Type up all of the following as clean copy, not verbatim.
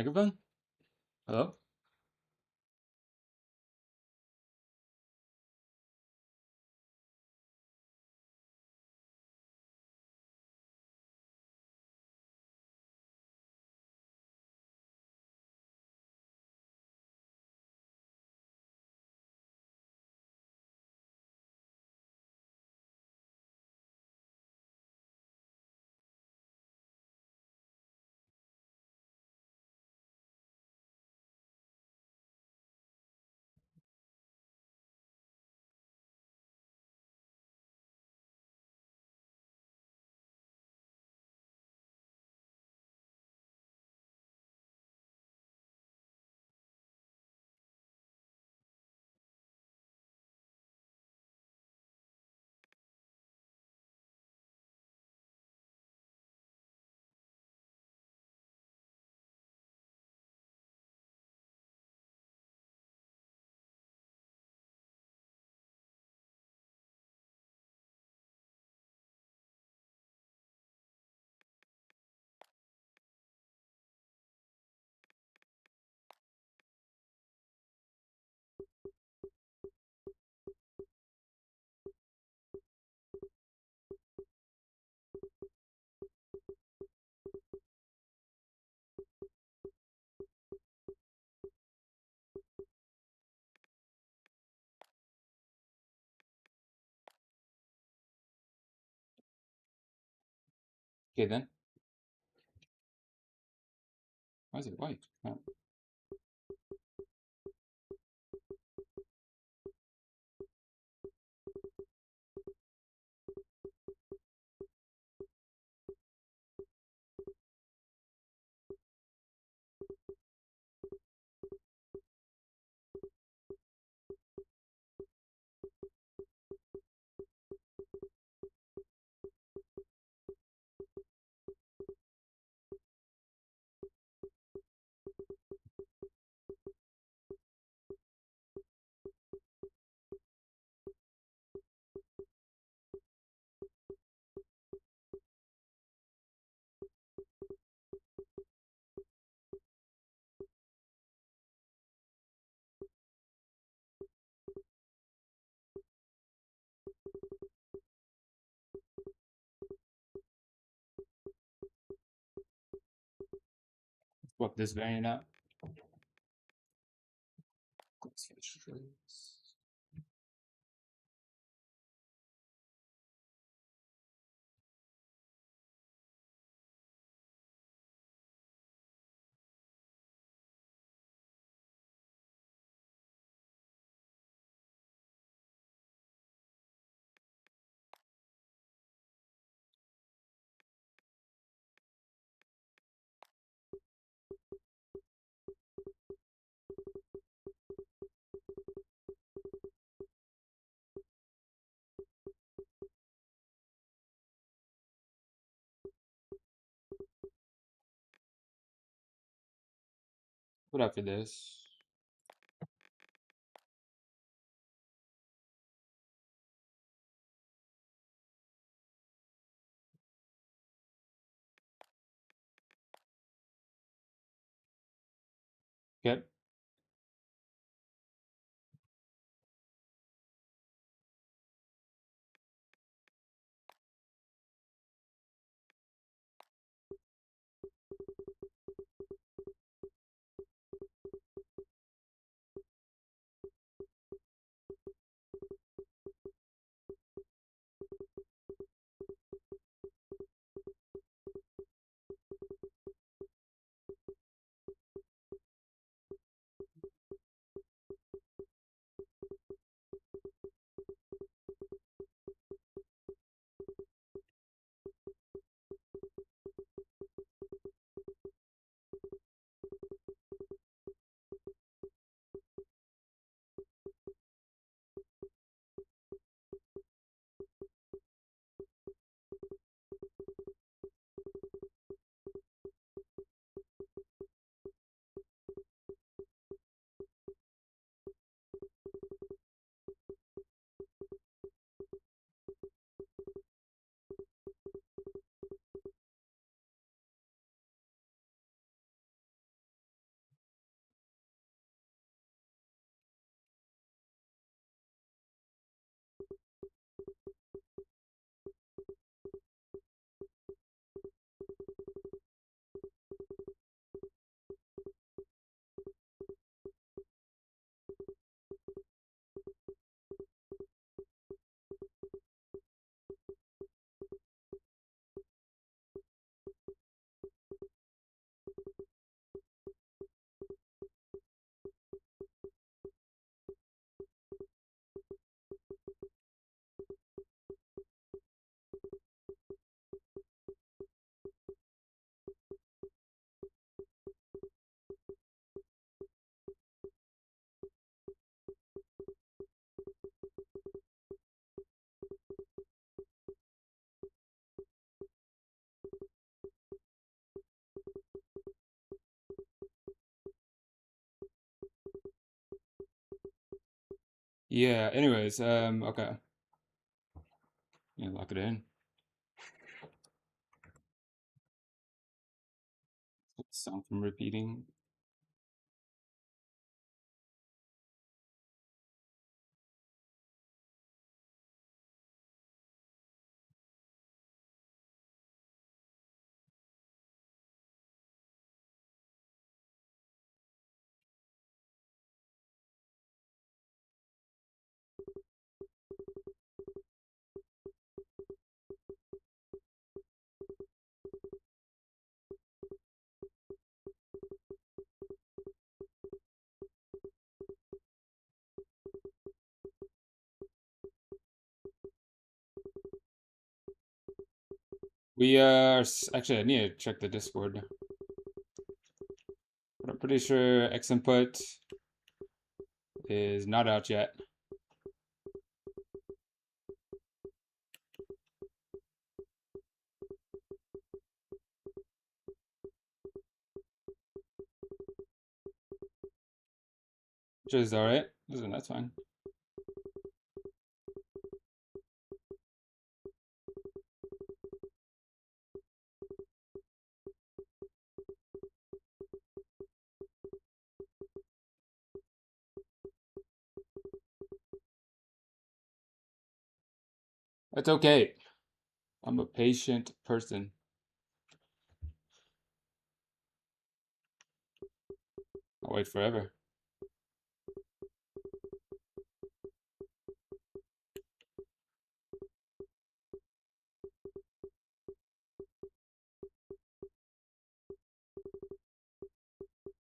Microphone? Hello? Okay then. Why is it white? Oh. Swap this variant out. What after this? Yep. Yeah, anyways, okay. Yeah, lock it in. Sound from repeating. We actually I need to check the Discord, but I'm pretty sure X input is not out yet. Which is alright. Listen, that's fine. That's okay. I'm a patient person. I'll wait forever.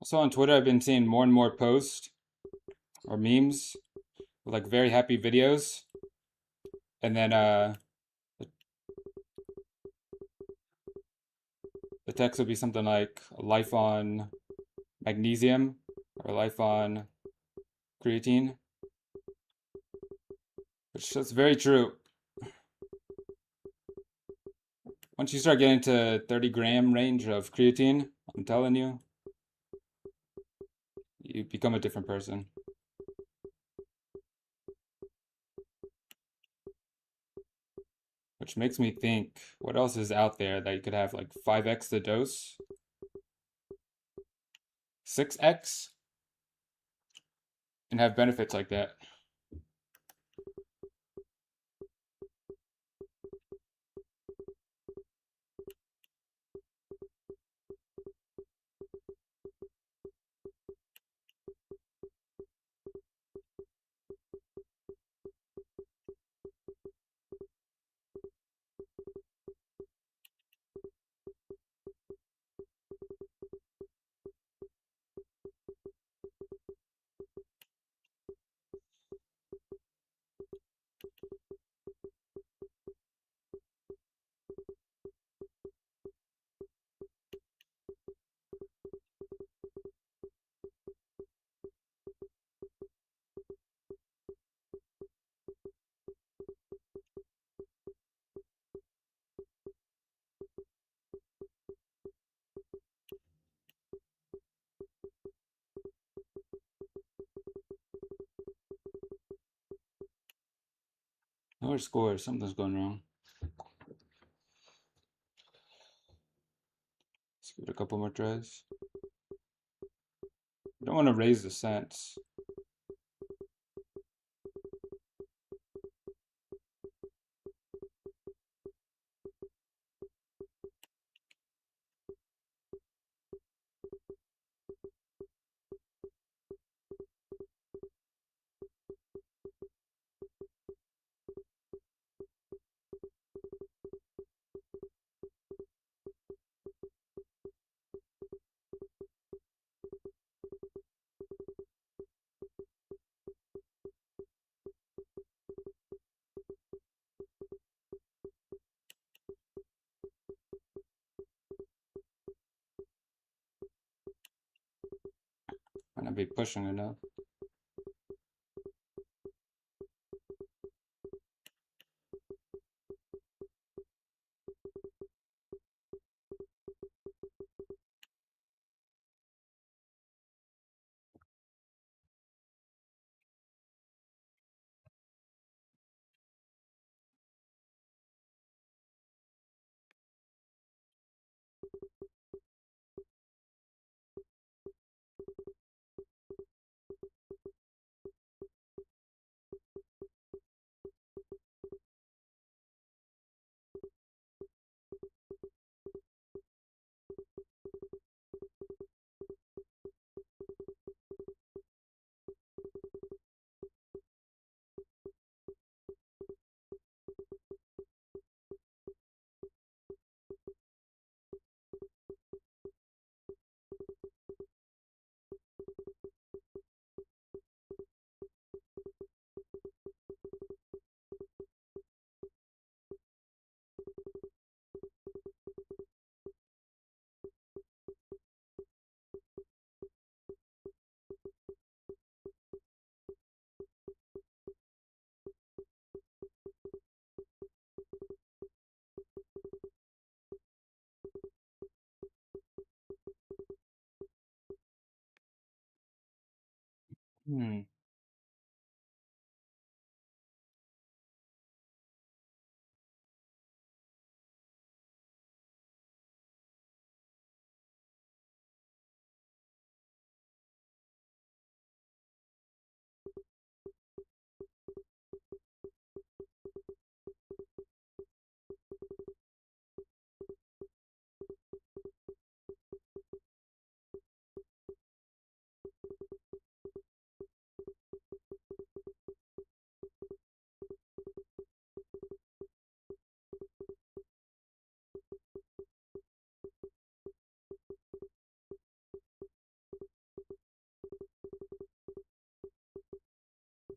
Also on Twitter, I've been seeing more and more posts or memes with like very happy videos, and then the text will be something like life on magnesium or life on creatine, which is very true. Once you start getting to 30-gram range of creatine, I'm telling you, you become a different person. Which makes me think, what else is out there that you could have like 5x the dose? 6x? And have benefits like that? Lower score, something's going wrong. Let's give it a couple more tries. I don't want to raise the sense. Might not be pushing enough. Hmm.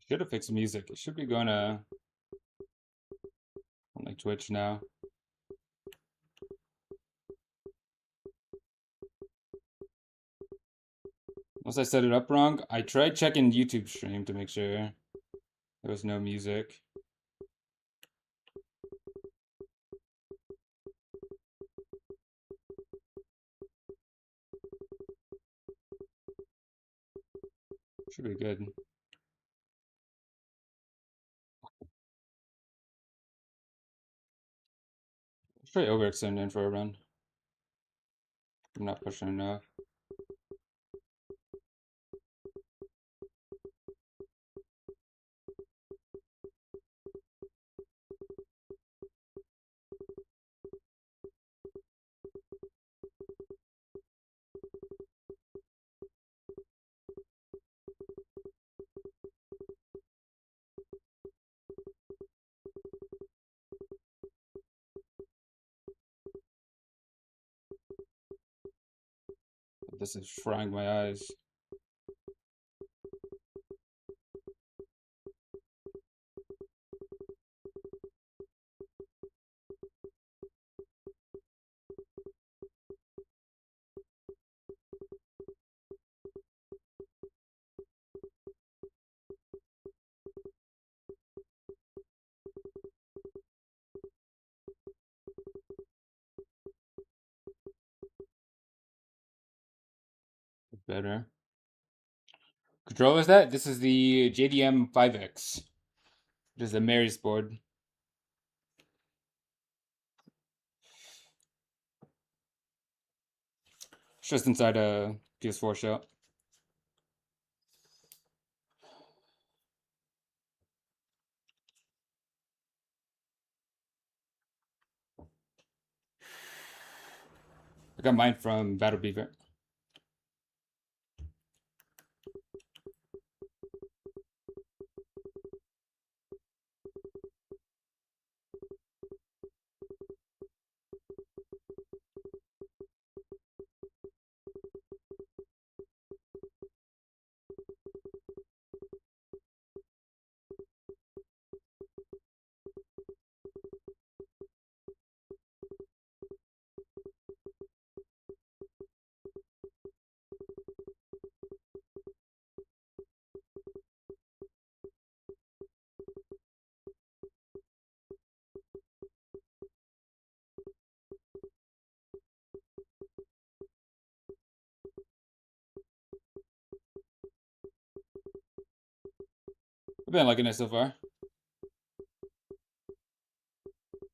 Should have fixed music. It should be going to on like Twitch now. Unless I set it up wrong. I tried checking YouTube stream to make sure there was no music. Should be good. Let's try overextend in for a run. I'm not pushing enough. This is frying my eyes. Better. Control is that? This is the JDM 5X. Which is the Mary's board. It's just inside a PS4 shell. I got mine from Battle Beaver. I've been liking it so far.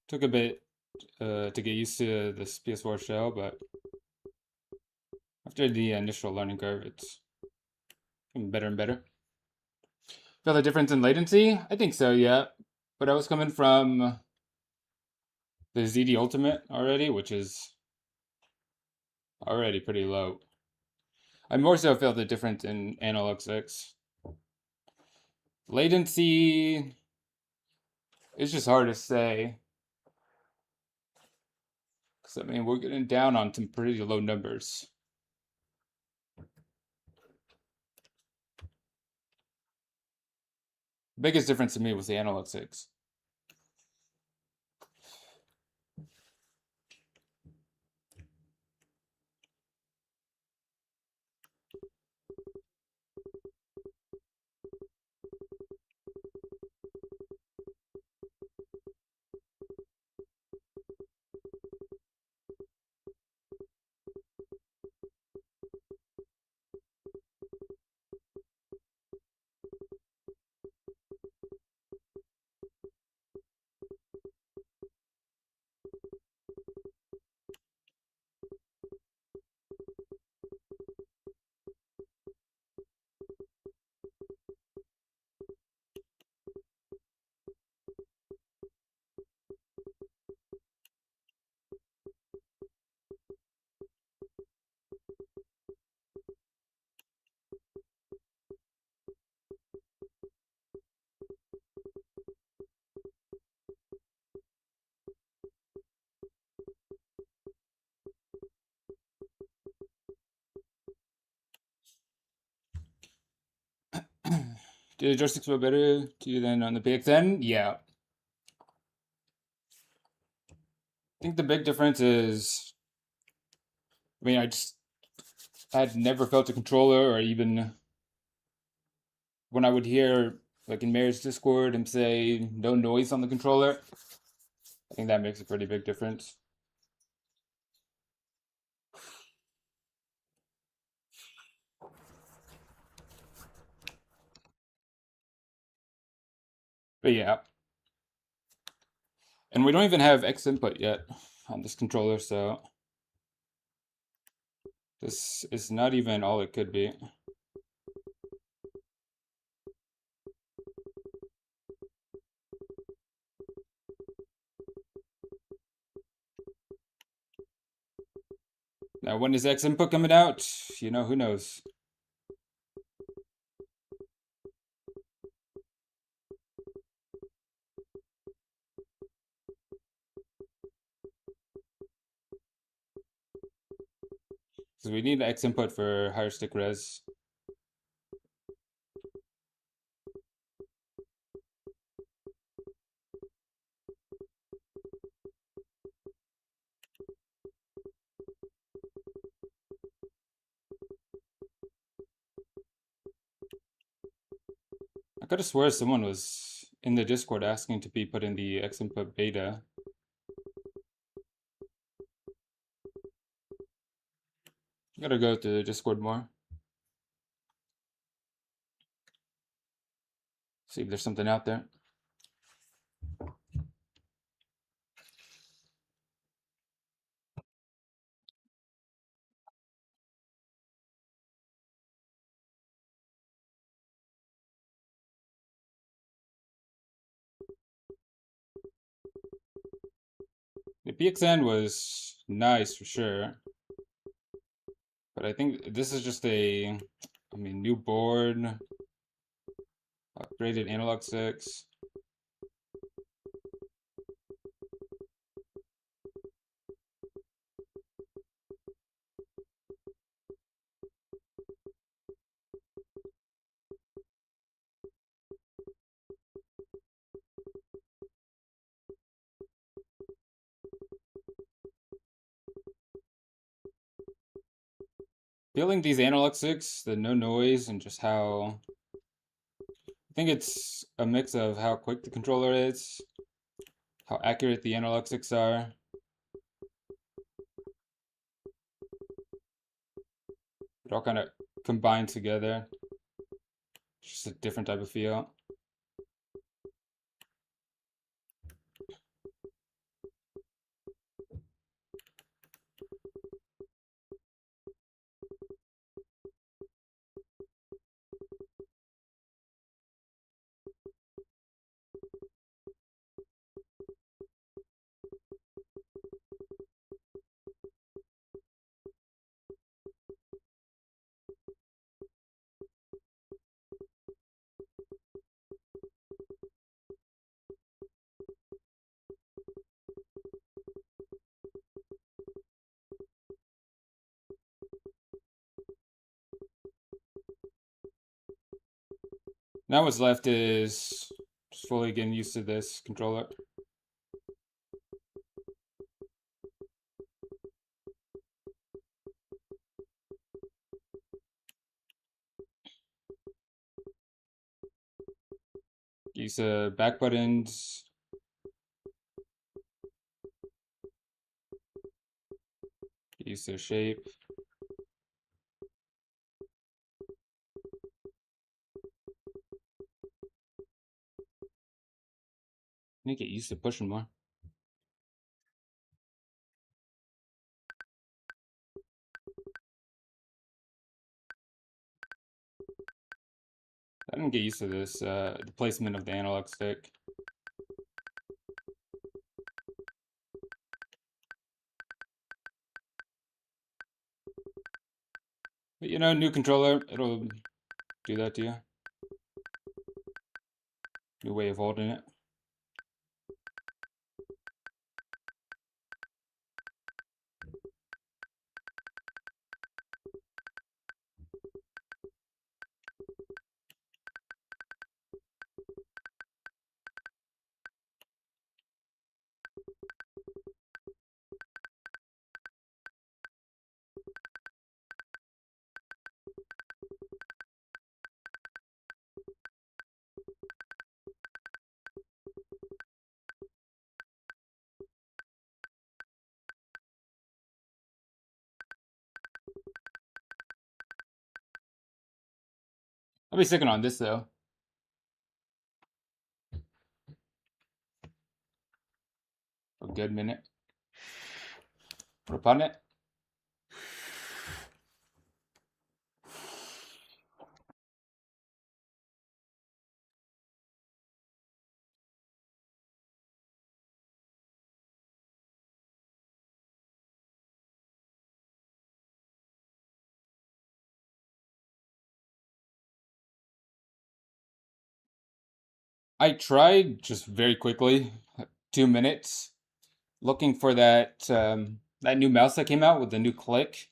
Took a bit to get used to this PS4 shell, but after the initial learning curve, it's getting better and better. Feel the difference in latency? I think so, yeah. But I was coming from the ZD Ultimate already, which is already pretty low. I more so feel the difference in Analog 6. Latency is just hard to say. Because, I mean, we're getting down on some pretty low numbers. Biggest difference to me was the Analog 6. Do the joysticks feel better to you than on the PXN? Yeah. I think the big difference is, I mean, I had never felt a controller, or even when I would hear, like in Mayor's Discord, him say no noise on the controller. I think that makes a pretty big difference. But yeah. And we don't even have X input yet on this controller, so this is not even all it could be. Now, when is X input coming out? You know, who knows? Because we need X input for higher stick res. I could have swore someone was in the Discord asking to be put in the X input beta. I gotta go to the Discord more. See if there's something out there. The PXN was nice for sure, but I think this is just a, I mean, new board, upgraded Analog 6. Feeling these Analog 6, the no noise, and just how, I think it's a mix of how quick the controller is, how accurate the Analog 6 are. It all kind of combined together. Just a different type of feel. Now what's left is just fully getting used to this controller. Use the back buttons. Use the shape. I need to get used to pushing more. I didn't get used to this, the placement of the analog stick. But you know, new controller, it'll do that to you. New way of holding it. I'll be sticking on this though. For a good minute. Put upon it. I tried just very quickly, 2 minutes, looking for that new mouse that came out with the new click.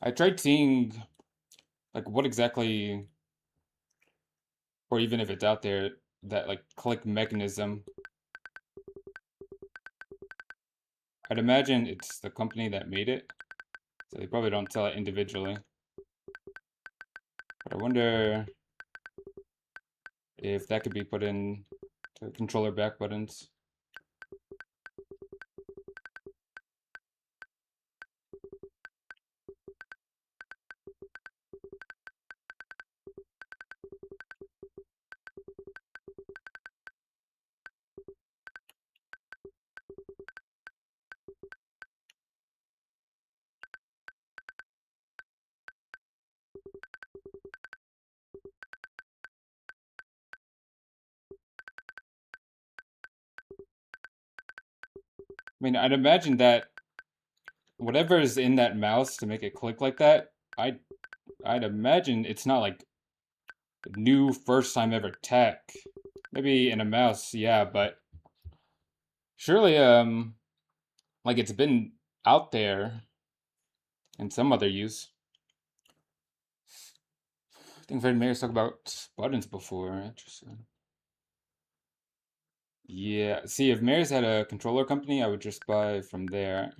I tried seeing like what exactly, or even if it's out there, that like click mechanism. I'd imagine it's the company that made it, so they probably don't sell it individually. But I wonder if that could be put in to controller back buttons. I mean, I'd imagine that whatever is in that mouse to make it click like that, I'd imagine it's not like new first time ever tech. Maybe in a mouse, yeah, but surely like it's been out there in some other use. I think Fred Mayer's talked about buttons before. Interesting. Yeah, see, if Mayer's had a controller company, I would just buy from there.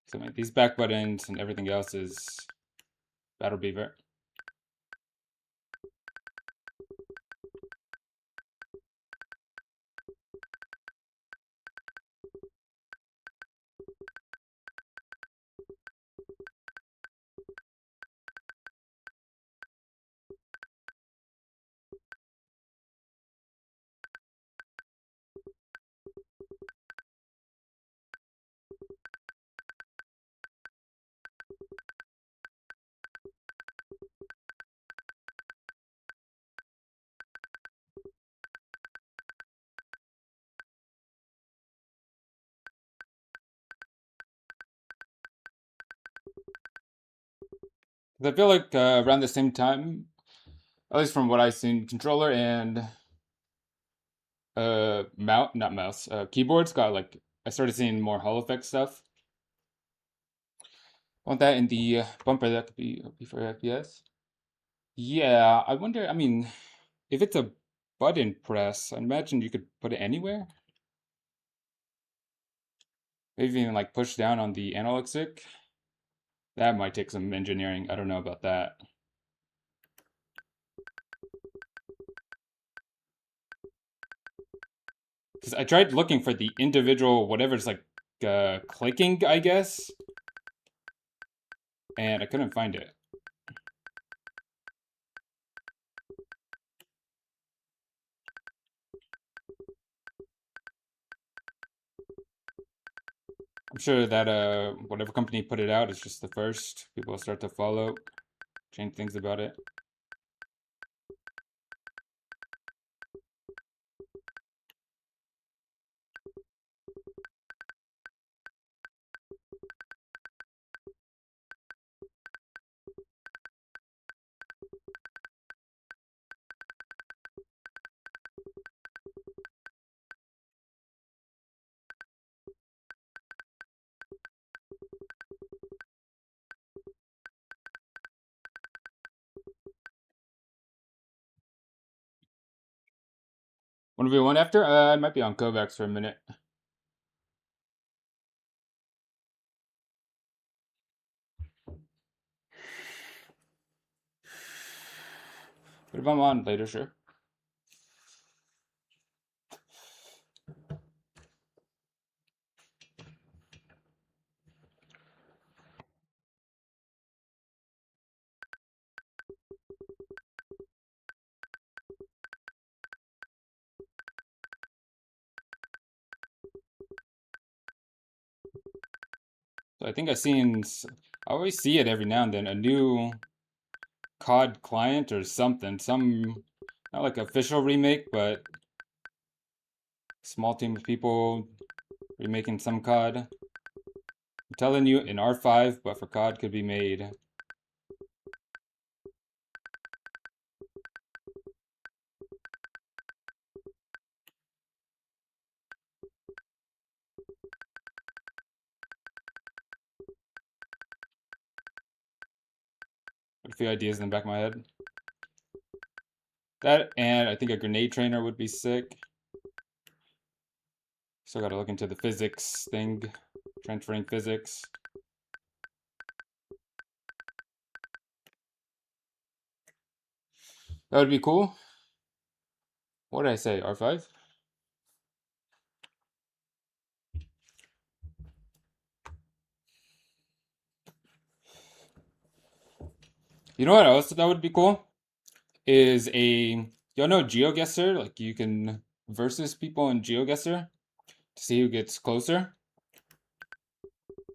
So I mean, these back buttons and everything else is Battle Beaver. I feel like around the same time, at least from what I've seen, controller and mouse, not mouse, keyboards got like, I started seeing more Hall effect stuff. Want that in the bumper, that could be for FPS. Yeah, I wonder, I mean, if it's a button press, I imagine you could put it anywhere. Maybe even like push down on the analog stick. That might take some engineering. I don't know about that. Because I tried looking for the individual whatever's like clicking, I guess, and I couldn't find it. I'm sure that whatever company put it out is just the first. People will start to follow, change things about it. What do we want after? I might be on Kovacs for a minute. But if I'm on later, sure. So I think I always see it every now and then, a new COD client or something. Not like official remake, but small team of people remaking some COD. I'm telling you, in R5, but for COD could be made. A few ideas in the back of my head. That, and I think a grenade trainer would be sick. Still gotta look into the physics thing, transferring physics. That would be cool. What did I say, R5? You know what else that would be cool? Is y'all know GeoGuessr? Like you can versus people in GeoGuessr to see who gets closer.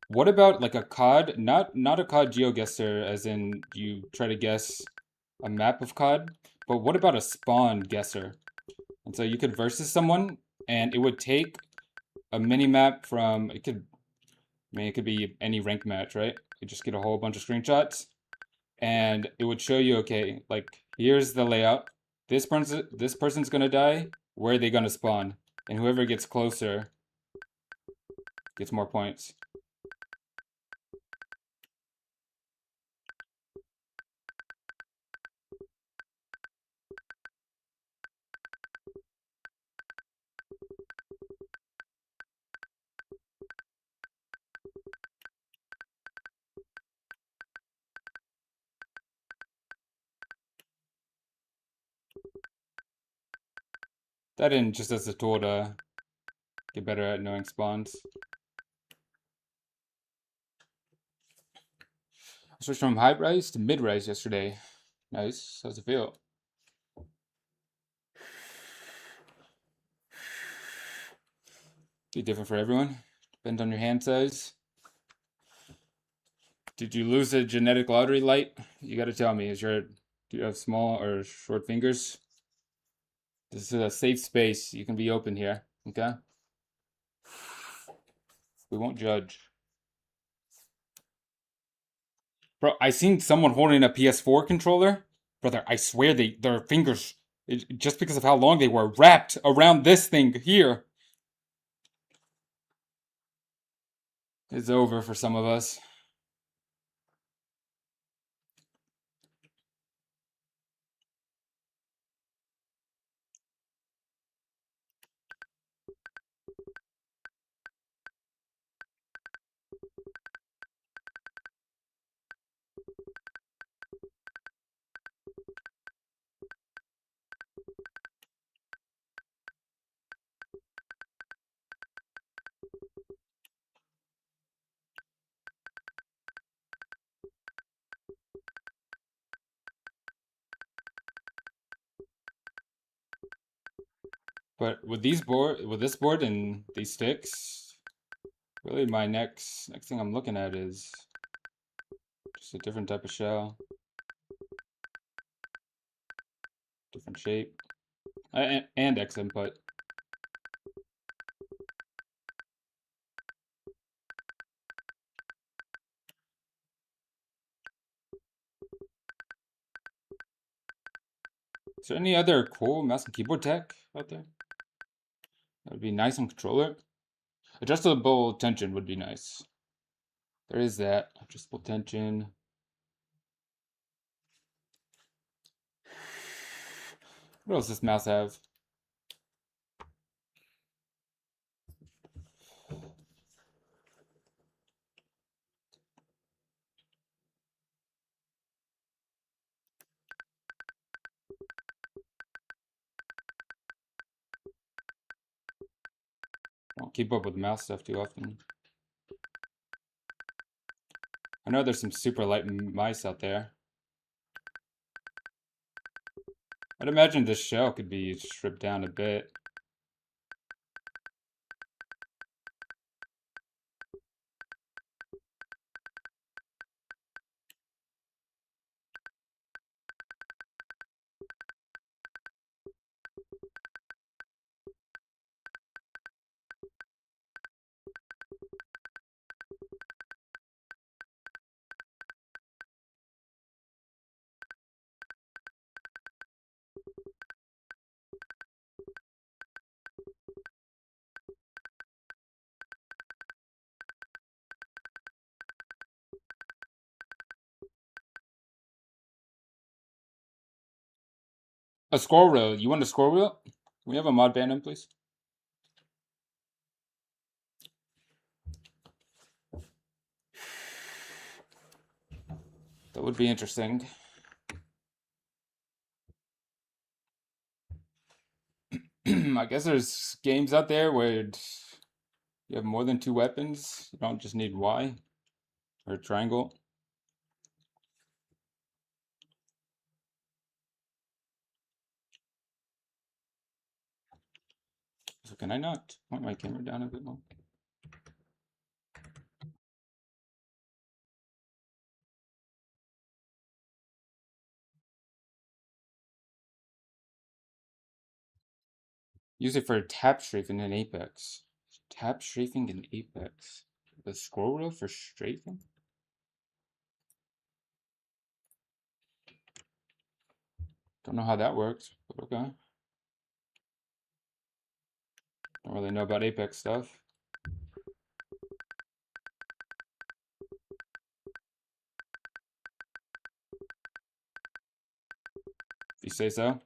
What about like a COD, not a COD GeoGuessr as in you try to guess a map of COD, but what about a spawn guesser? And so you could versus someone and it would take a mini map from, it could be any rank match, right? You just get a whole bunch of screenshots and it would show you, okay, like here's the layout. This person's gonna die. Where are they gonna spawn? And whoever gets closer gets more points. That in just as a tool to get better at knowing spawns. I switched from high rise to mid rise yesterday. Nice. How's it feel? Be different for everyone. Depends on your hand size. Did you lose a genetic lottery light? You gotta tell me. Do you have small or short fingers? This is a safe space. You can be open here. Okay? We won't judge. Bro, I seen someone holding a PS4 controller. Brother, I swear their fingers Just because of how long they were wrapped around this thing here. It's over for some of us. But with this board and these sticks, really my next thing I'm looking at is just a different type of shell, different shape, and X input. Is there any other cool mouse and keyboard tech out there? That would be nice on controller. Adjustable tension would be nice. There is that. Adjustable tension. What else does this mouse have? I don't keep up with mouse stuff too often. I know there's some super light mice out there. I'd imagine this shell could be stripped down a bit. A scroll wheel. You want a scroll wheel? Can we have a mod band in, please? That would be interesting. I guess there's games out there where you have more than two weapons. You don't just need Y or a triangle. So can I not point my camera down a bit more? Use it for tap strafing in Apex. Tap strafing in Apex. The scroll wheel for strafing? Don't know how that works, but okay. Don't really know about Apex stuff. If you say so.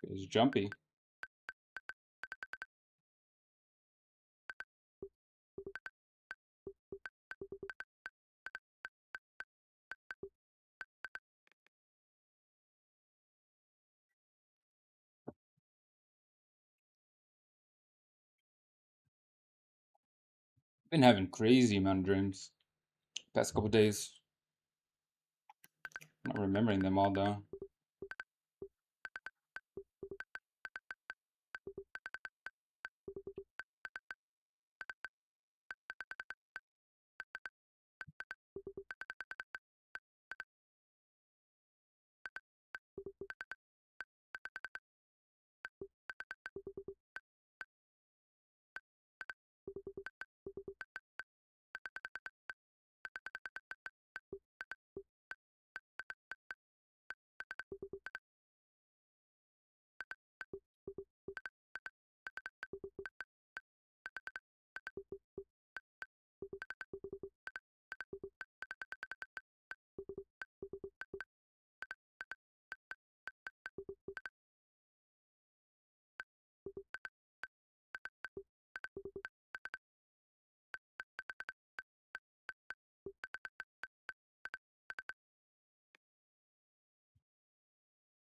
It's jumpy. Been having crazy amount of dreams. past couple days. I'm not remembering them all though.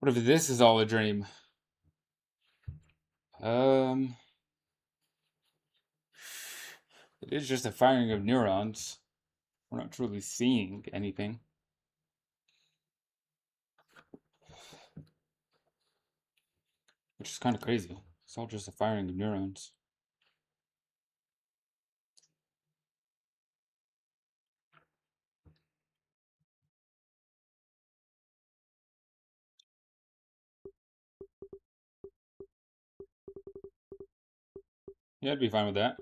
What if this is all a dream? Um, it is just a firing of neurons. We're not truly seeing anything. Which is kind of crazy. It's all just a firing of neurons. Yeah, I'd be fine with that.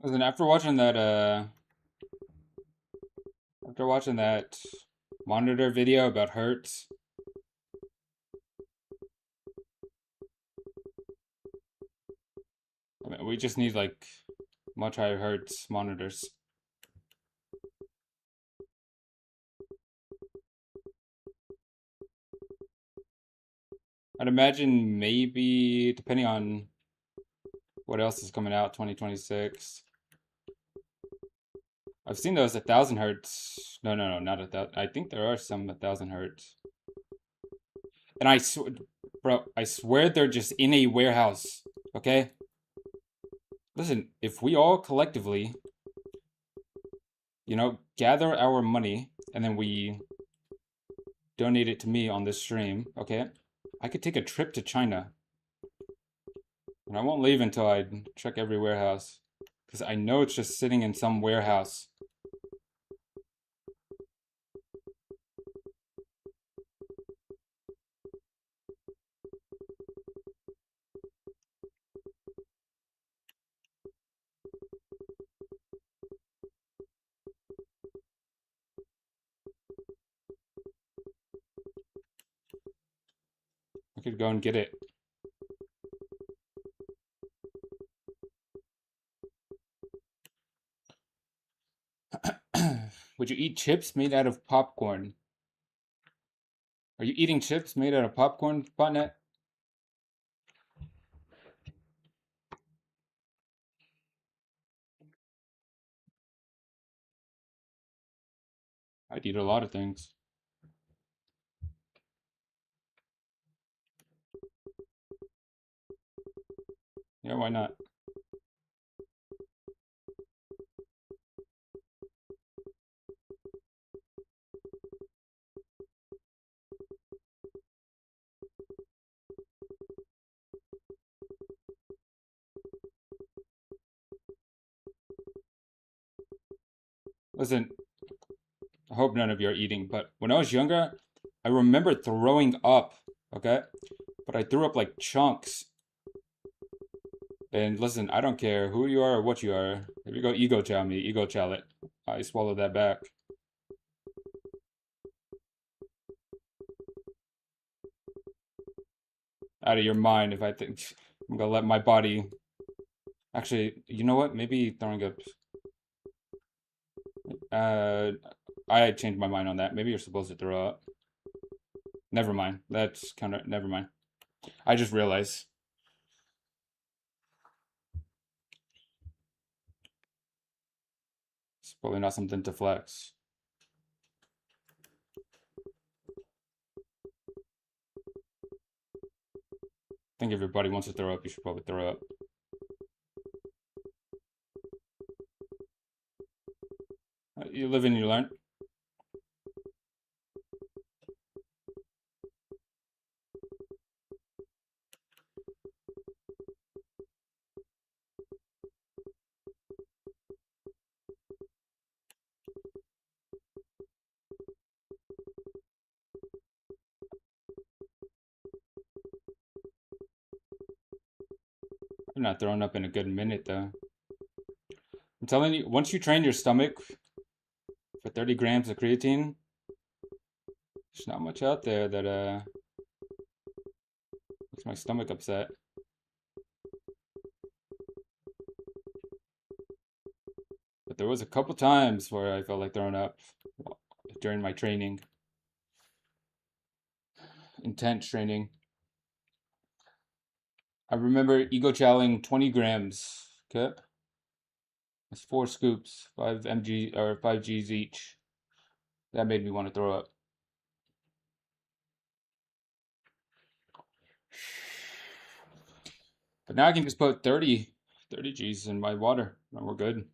Listen, after watching that monitor video about Hertz, I mean, we just need like much higher Hertz monitors. I'd imagine maybe, depending on what else is coming out, 2026. I've seen those 1,000 Hertz. No, not 1,000. I think there are some 1,000 Hertz. And bro, I swear they're just in a warehouse. Okay? Listen, if we all collectively, gather our money and then we donate it to me on this stream, okay? I could take a trip to China. And I won't leave until I check every warehouse. Because I know it's just sitting in some warehouse. I could go and get it. Would you eat chips made out of popcorn? Are you eating chips made out of popcorn, Botnet? I'd eat a lot of things. Yeah, why not? Listen, I hope none of you are eating, but when I was younger, I remember throwing up, okay? But I threw up like chunks. And listen, I don't care who you are or what you are. If you go ego chow me, ego chow it. I swallowed that back. Out of your mind if I think I'm gonna let my body. Actually, you know what? Maybe throwing up. Uh, I changed my mind on that. Maybe you're supposed to throw up. Never mind. That's kind of never mind. I just realized. It's probably not something to flex. I think if your body wants to throw up, you should probably throw up. You live and you learn. You're not throwing up in a good minute though. I'm telling you, once you train your stomach for 30 grams of creatine, there's not much out there that makes my stomach upset. But there was a couple times where I felt like throwing up during my training, intense training. I remember ego chowing 20 grams. Okay, that's 4 scoops, 5 mg or 5 Gs each. That made me want to throw up. But now I can just put 30 Gs in my water and we're good.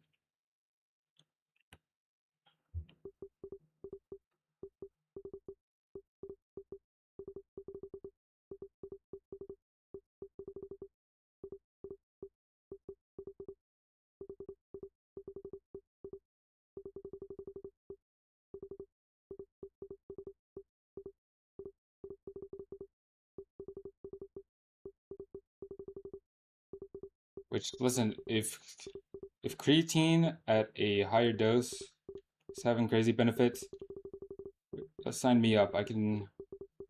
Which, listen, if creatine at a higher dose is having crazy benefits, sign me up. I'm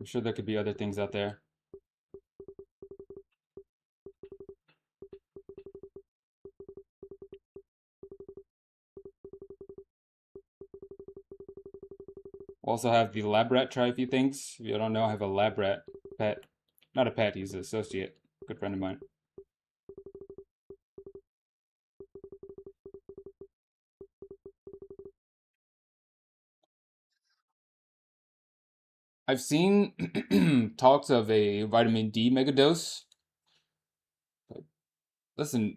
sure there could be other things out there. Also have the lab rat try a few things. If you don't know, I have a lab rat pet. Not a pet, he's an associate. Good friend of mine. I've seen talks of a vitamin D megadose. But listen,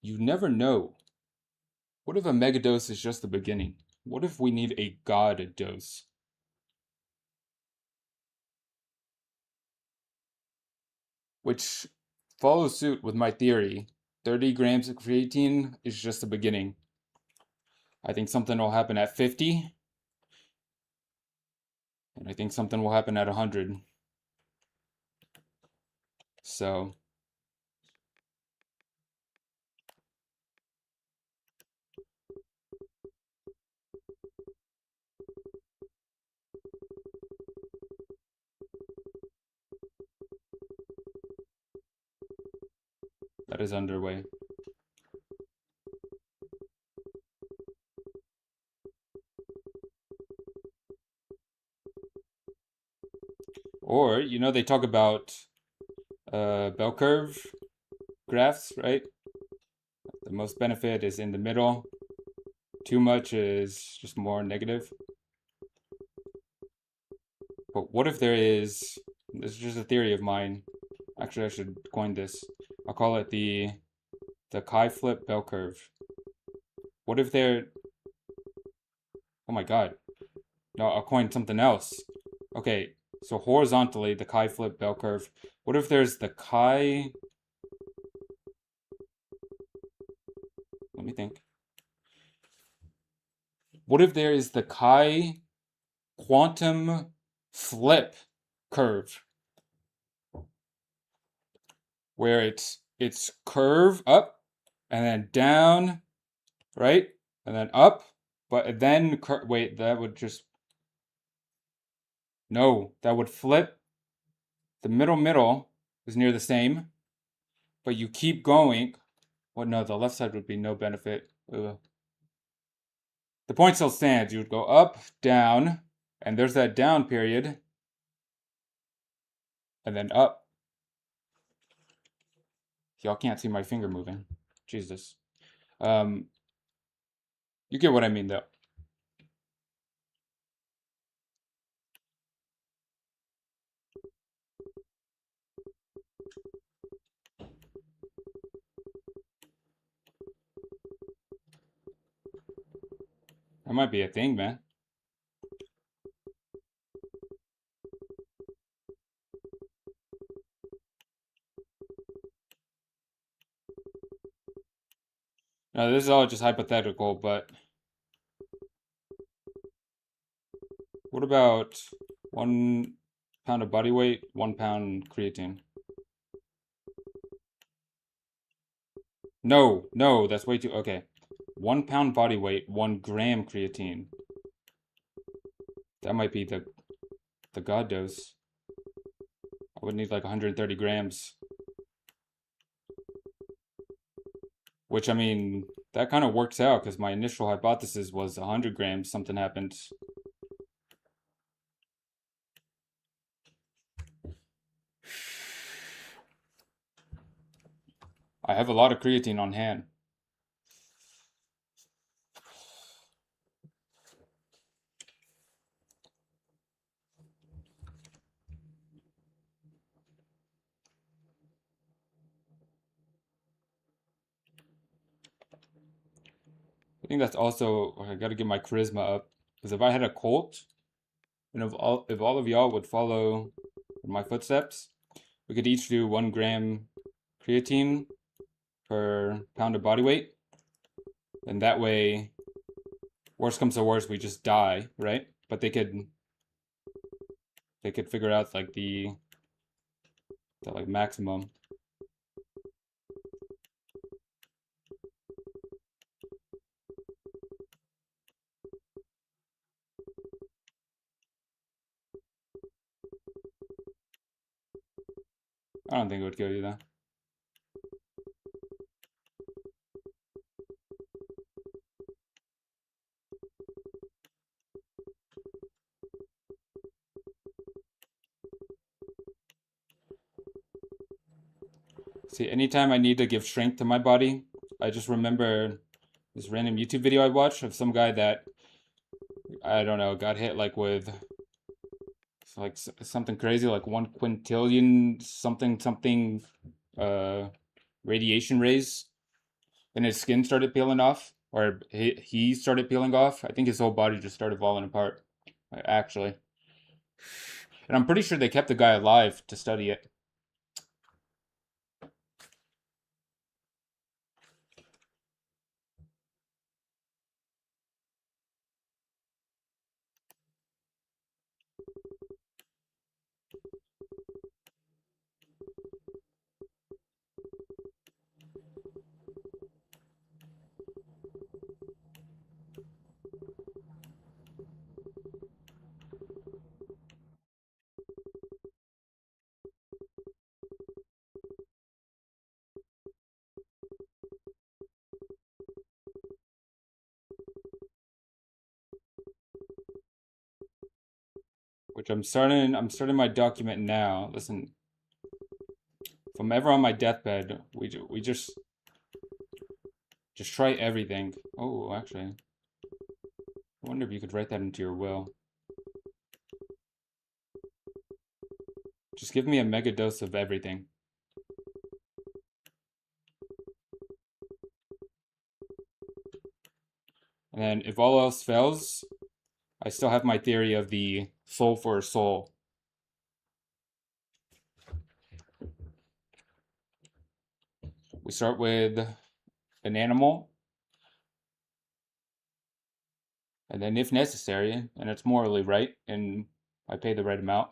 you never know. What if a megadose is just the beginning? What if we need a god dose? Which follows suit with my theory. 30 grams of creatine is just the beginning. I think something will happen at 50, and I think something will happen at 100. So, that is underway. Or, they talk about bell curve graphs, right? The most benefit is in the middle. Too much is just more negative. But what if this is just a theory of mine. Actually, I should coin this. I'll call it the chi-flip bell curve. What if oh my god. No, I'll coin something else. Okay, so horizontally, the chi-flip bell curve. What if there's the chi... Let me think. What if there is the chi quantum flip curve where it's curve up and then down, right? And then up, but then wait, that would just no, that would flip. The middle is near the same, but you keep going. Well, no, the left side would be no benefit. Ugh. The point still stands. You would go up, down, and there's that down period, and then up. Y'all can't see my finger moving. Jesus. You get what I mean, though. That might be a thing, man. No, this is all just hypothetical, but what about 1 pound of body weight, 1 pound creatine? No, that's way too. Okay. 1 pound body weight, 1 gram creatine. That might be the god dose. I would need like 130 grams. Which, I mean, that kind of works out because my initial hypothesis was 100 grams. Something happened. I have a lot of creatine on hand. I think that's also, I gotta get my charisma up. Because if I had a cult, and if all of y'all would follow in my footsteps, we could each do 1 gram creatine per pound of body weight. And that way, worst comes to worst, we just die, right? But they could figure out like the like maximum. I don't think it would kill you though. See, anytime I need to give strength to my body, I just remember this random YouTube video I watched of some guy that, I don't know, got hit like with like something crazy, like 1 quintillion something uh radiation rays, and his skin started peeling off, or he started peeling off. I think his whole body just started falling apart, actually. And I'm pretty sure they kept the guy alive to study it. Which I'm starting my document now. Listen, if I'm ever on my deathbed, we just try everything. Oh, actually, I wonder if you could write that into your will. Just give me a mega dose of everything. And then if all else fails, I still have my theory of the soul for a soul. We start with an animal, And then if necessary, and it's morally right, and I pay the right amount,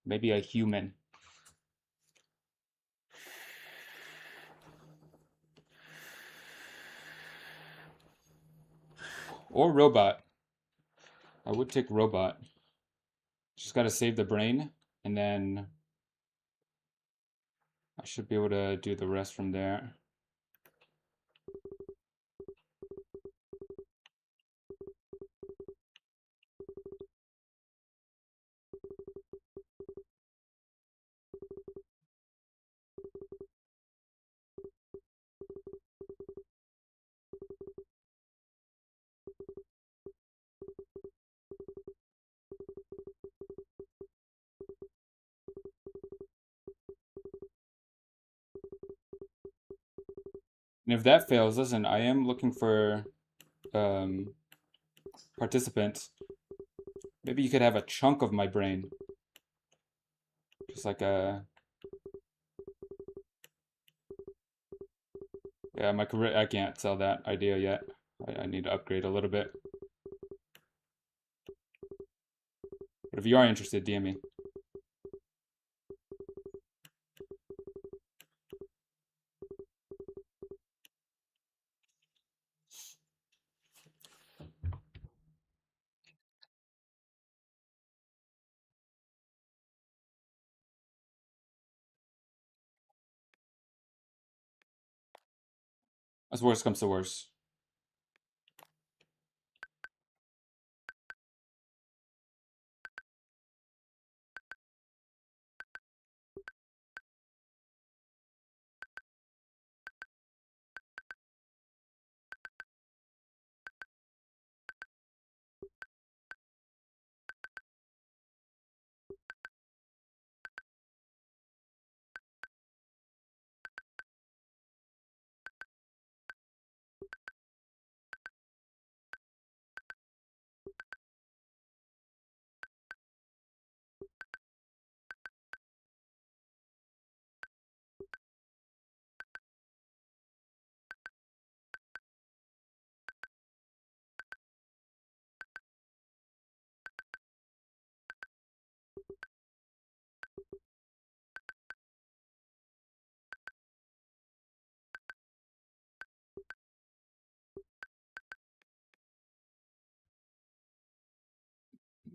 maybe a human. Or robot. I would take robot. Just gotta save the brain, and then I should be able to do the rest from there. And if that fails, listen, I am looking for um, participants. Maybe you could have a chunk of my brain. Just like a... Yeah, my career, I can't sell that idea yet. I need to upgrade a little bit. But if you are interested, DM me. As worst comes to worst.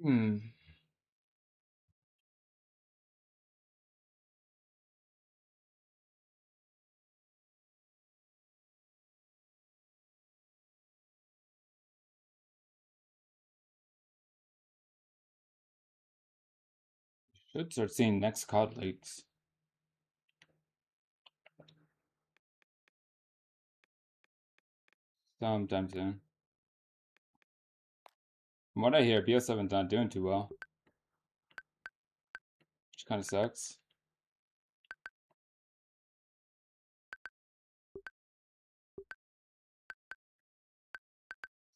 Hmm. Should start seeing next COD leaks sometime soon. From what I hear, BO7's not doing too well, which kind of sucks.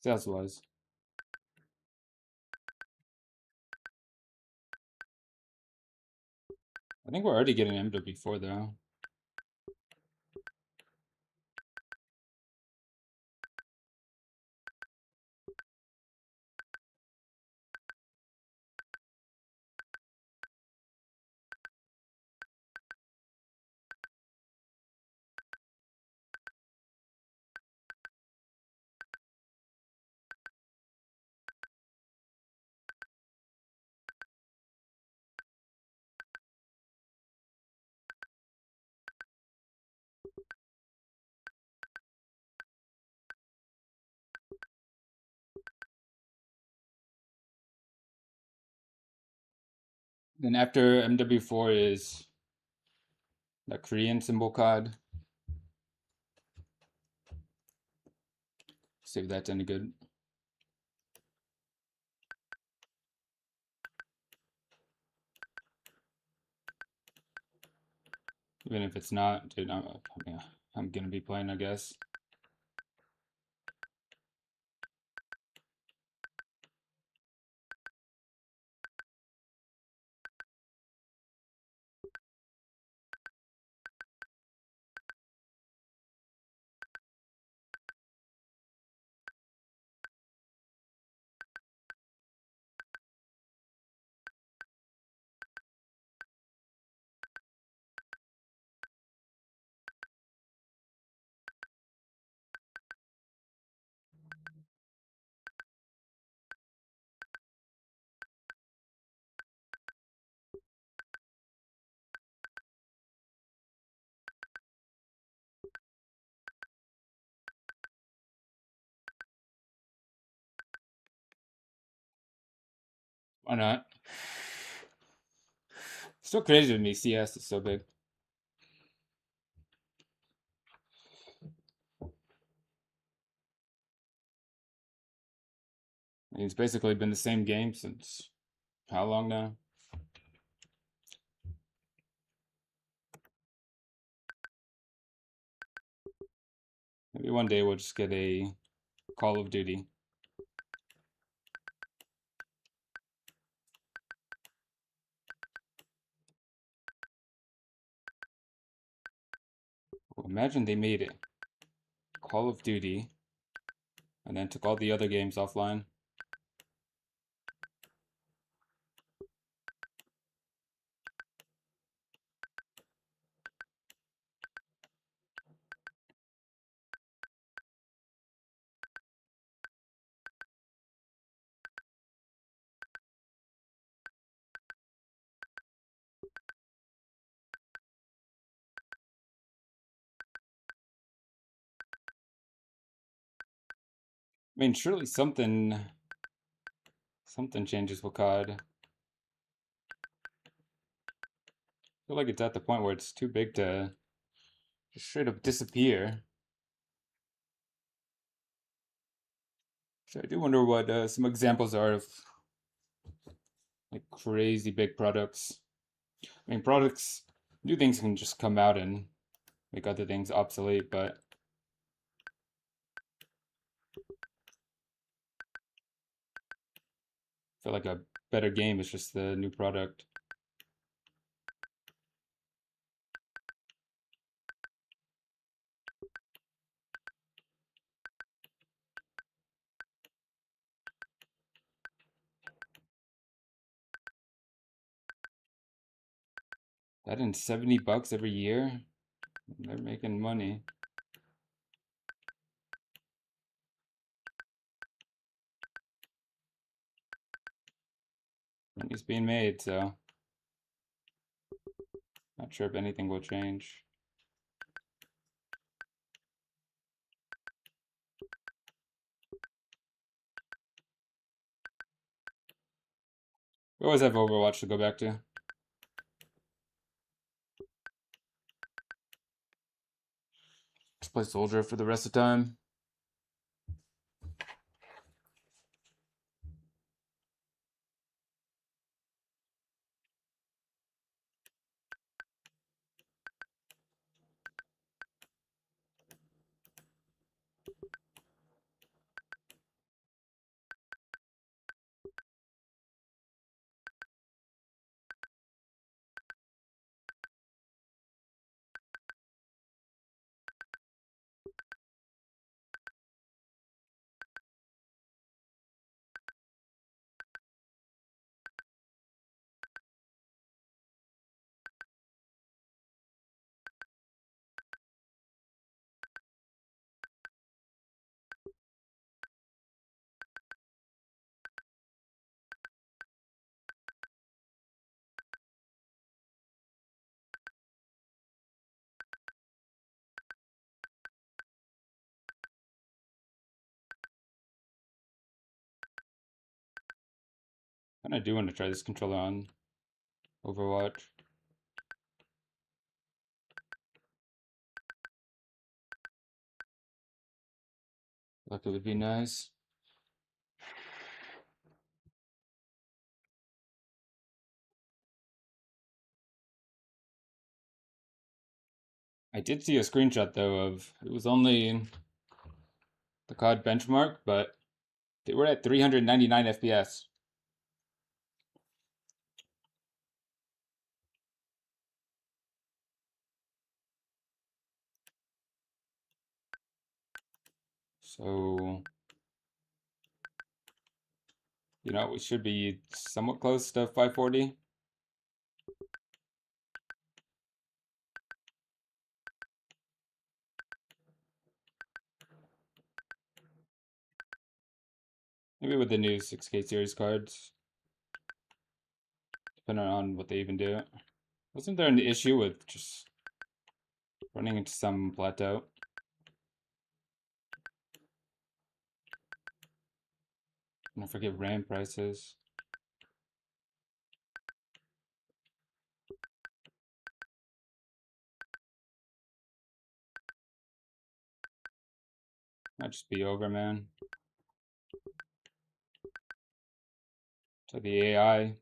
Sales wise. I think we're already getting MW4 though. Then after MW4 is the Korean symbol COD. See if that's any good. Even if it's not, dude, I'm gonna be playing, I guess. Why not? Still crazy to me. CS is so big. I mean, it's basically been the same game since how long now? Maybe one day we'll just get a Call of Duty. Well, imagine they made it Call of Duty and then took all the other games offline. I mean, surely something changes with COD. I feel like it's at the point where it's too big to just straight up disappear. So I do wonder what some examples are of like crazy big products. I mean, new things can just come out and make other things obsolete, but I feel like a better game is just the new product. That in $70 every year, they're making money. Money's being made, so not sure if anything will change. We always have Overwatch to go back to. Just play Soldier for the rest of the time. And I do want to try this controller on Overwatch. Like it would be nice. I did see a screenshot though of it was only the COD benchmark, but they were at 399 FPS. So, we should be somewhat close to 540. Maybe with the new 6K series cards, depending on what they even do. Wasn't there an issue with just running into some plateau? And I forget RAM prices. Might just be over, man. So the AI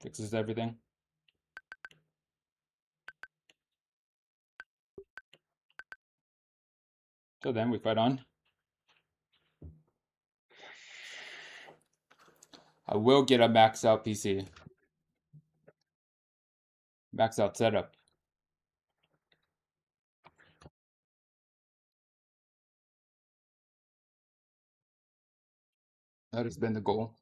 fixes everything. Till then, we fight on. I will get a max out PC. Max out setup. That has been the goal.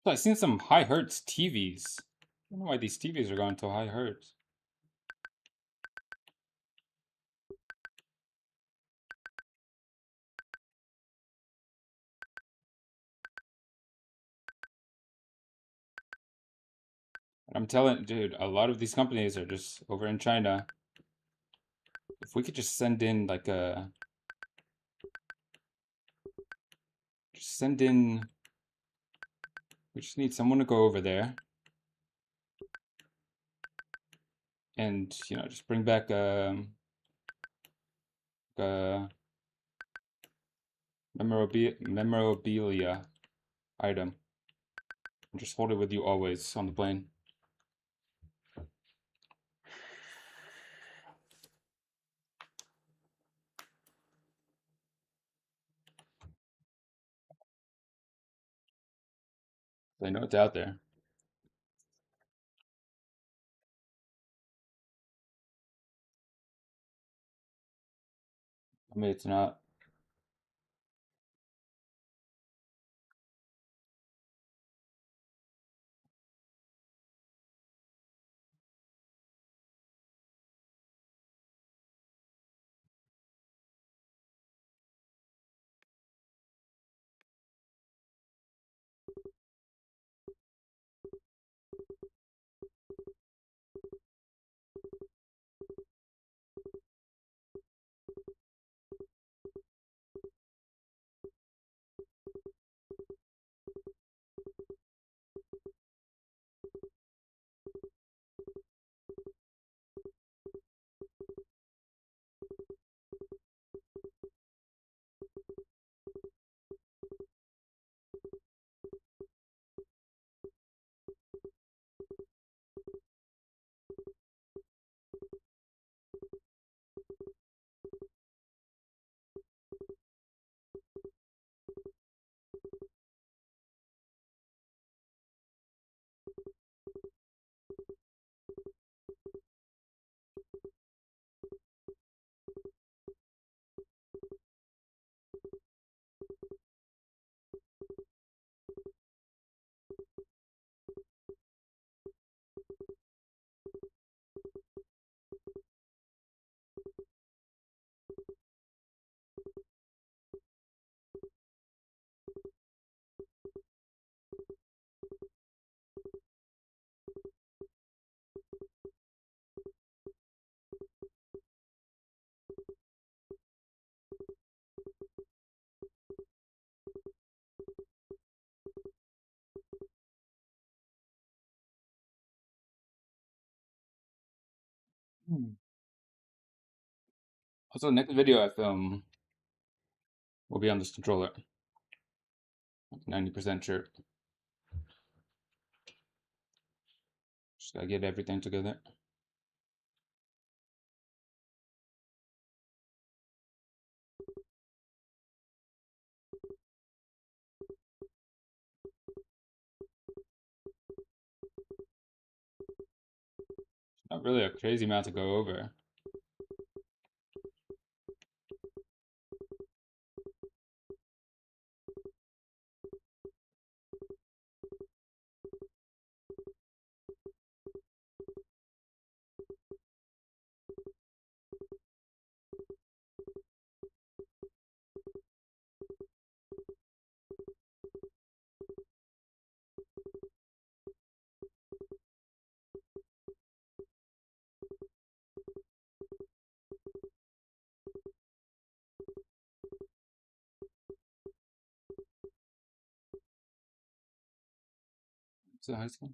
So I've seen some high hertz TVs. I don't know why these TVs are going to high hertz. And I'm telling, dude, a lot of these companies are just over in China. If we could just send in like a, just send in, we just need someone to go over there and, you know, just bring back a memorabilia item and just hold it with you always on the plane. They know it's out there. I mean, it's not. Hmm. Also, next video I film will be on this controller. 90% sure. Just gotta get everything together. Not really a crazy amount to go over. it high school?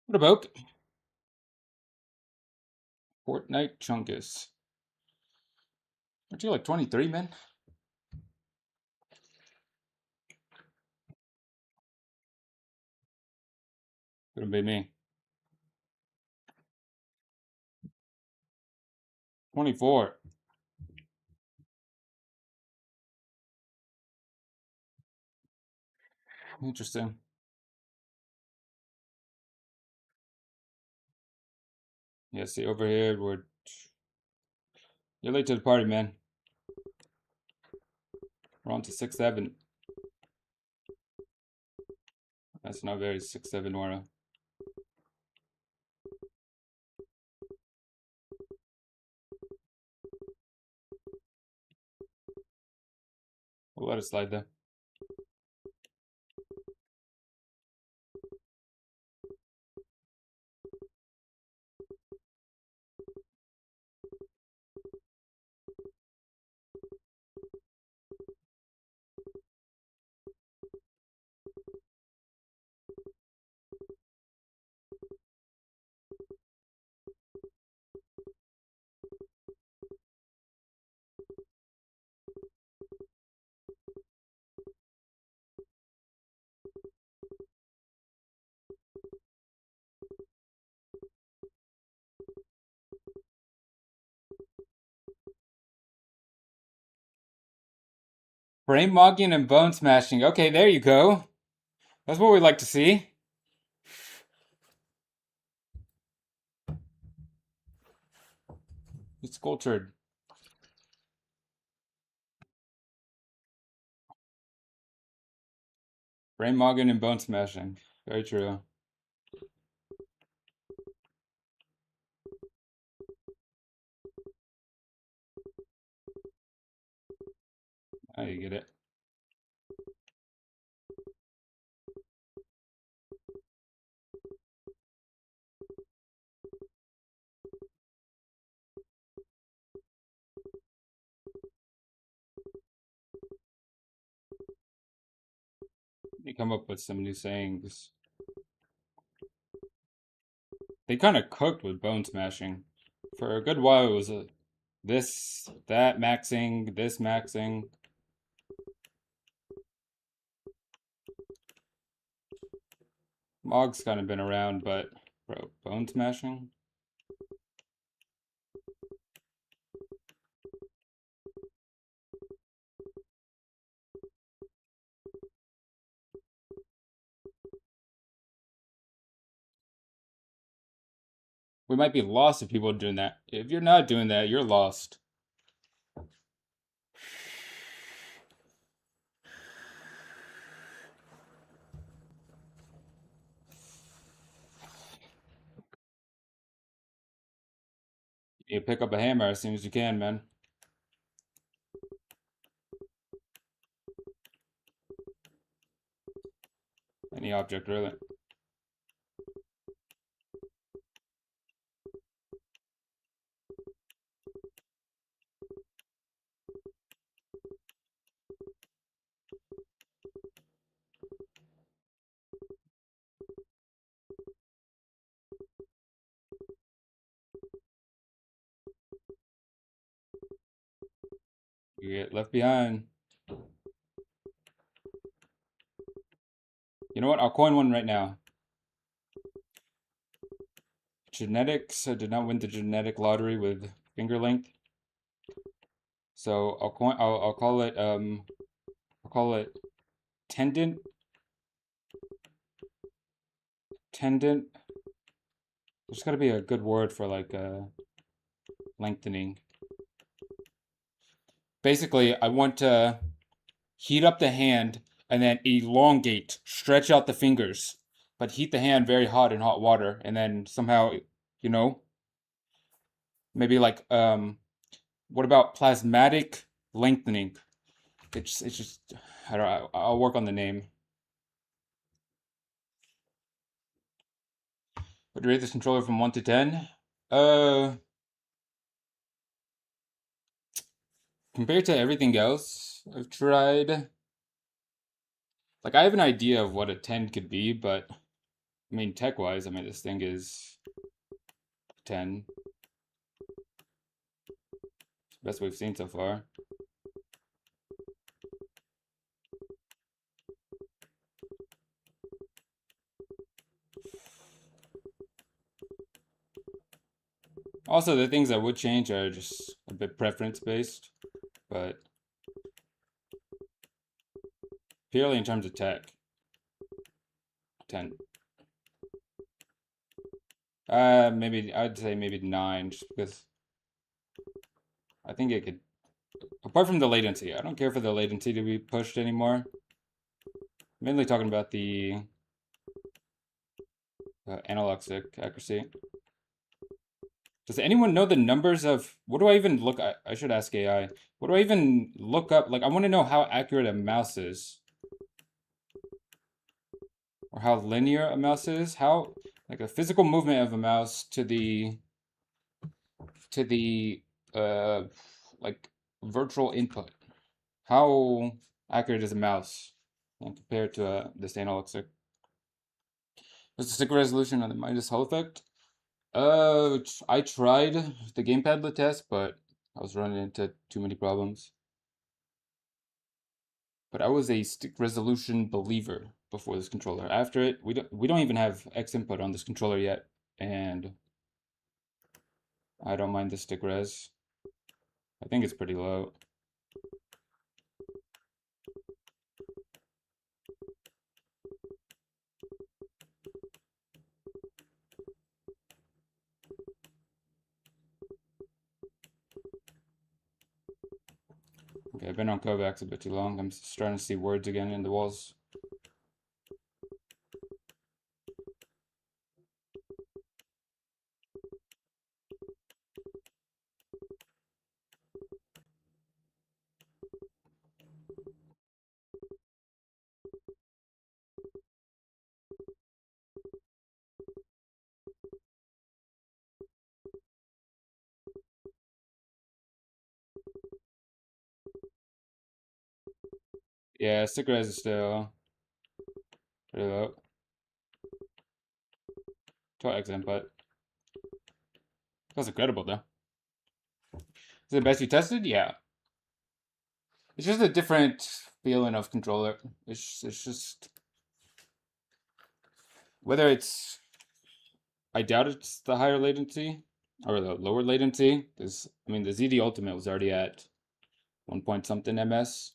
What about Fortnite Chungus? Aren't you like 23, man? Couldn't be me. 24. Interesting. Yeah, see, over here, you're late to the party, man. We're on to 6-7. That's not very 6-7, Nora. We'll let it slide there. Brain mogging and bone smashing. Okay, there you go. That's what we like to see. It's cultured. Brain mogging and bone smashing. Very true. Now you get it. You come up with some new sayings. They kind of cooked with bone smashing. For a good while, it was this, that maxing, this maxing. Mog's kind of been around, but bro, bone smashing. We might be lost if people are doing that. If you're not doing that, you're lost. You pick up a hammer as soon as you can, man. Any object, really. You get left behind. You know what? I'll coin one right now. Genetics. I did not win the genetic lottery with finger length. So I'll call it I'll call it tendon. Tendon. There's gotta be a good word for like lengthening. Basically, I want to heat up the hand and then elongate, stretch out the fingers, but heat the hand very hot in hot water, and then somehow, you know, maybe like what about plasmatic lengthening? It's just I don't know, I'll work on the name. Would you rate this controller from 1 to 10? Uh, Compared to everything else I've tried, like I have an idea of what a 10 could be, but I mean tech-wise, I mean this thing is 10. It's the best we've seen so far. Also, the things I would change are just a bit preference based, but purely in terms of tech, 10. Maybe I'd say maybe 9, just because I think it could. Apart from the latency, I don't care for the latency to be pushed anymore. Mainly talking about the analog stick accuracy. Does anyone know the numbers of what do I even look? I should ask AI. What do I even look up? Like, I want to know how accurate a mouse is, or how linear a mouse is. How like a physical movement of a mouse to the uh like virtual input. How accurate is a mouse compared to this analog stick? What's the sticker resolution on the Midas Hull effect? I tried the gamepadlet test, but I was running into too many problems. But I was a stick resolution believer before this controller. After it, we don't even have X input on this controller yet, and I don't mind the stick res. I think it's pretty low. Okay, I've been on Kovacs a bit too long. I'm starting to see words again in the walls. Yeah, stick res is still pretty low. 12X input. That's incredible though. Is it the best you tested? Yeah. It's just a different feeling of controller. It's just Whether it's, I doubt it's the higher latency or the lower latency. Because I mean, the ZD Ultimate was already at 1 point something ms.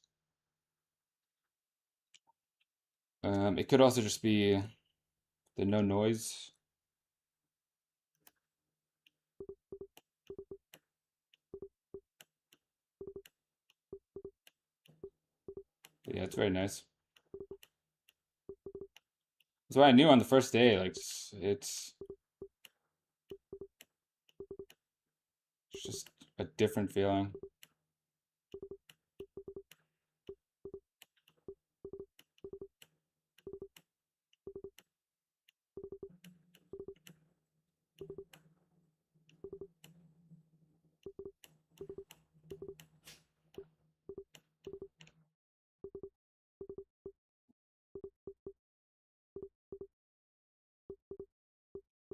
It could also just be the no noise. But yeah, it's very nice. That's why I knew on the first day, like it's just a different feeling.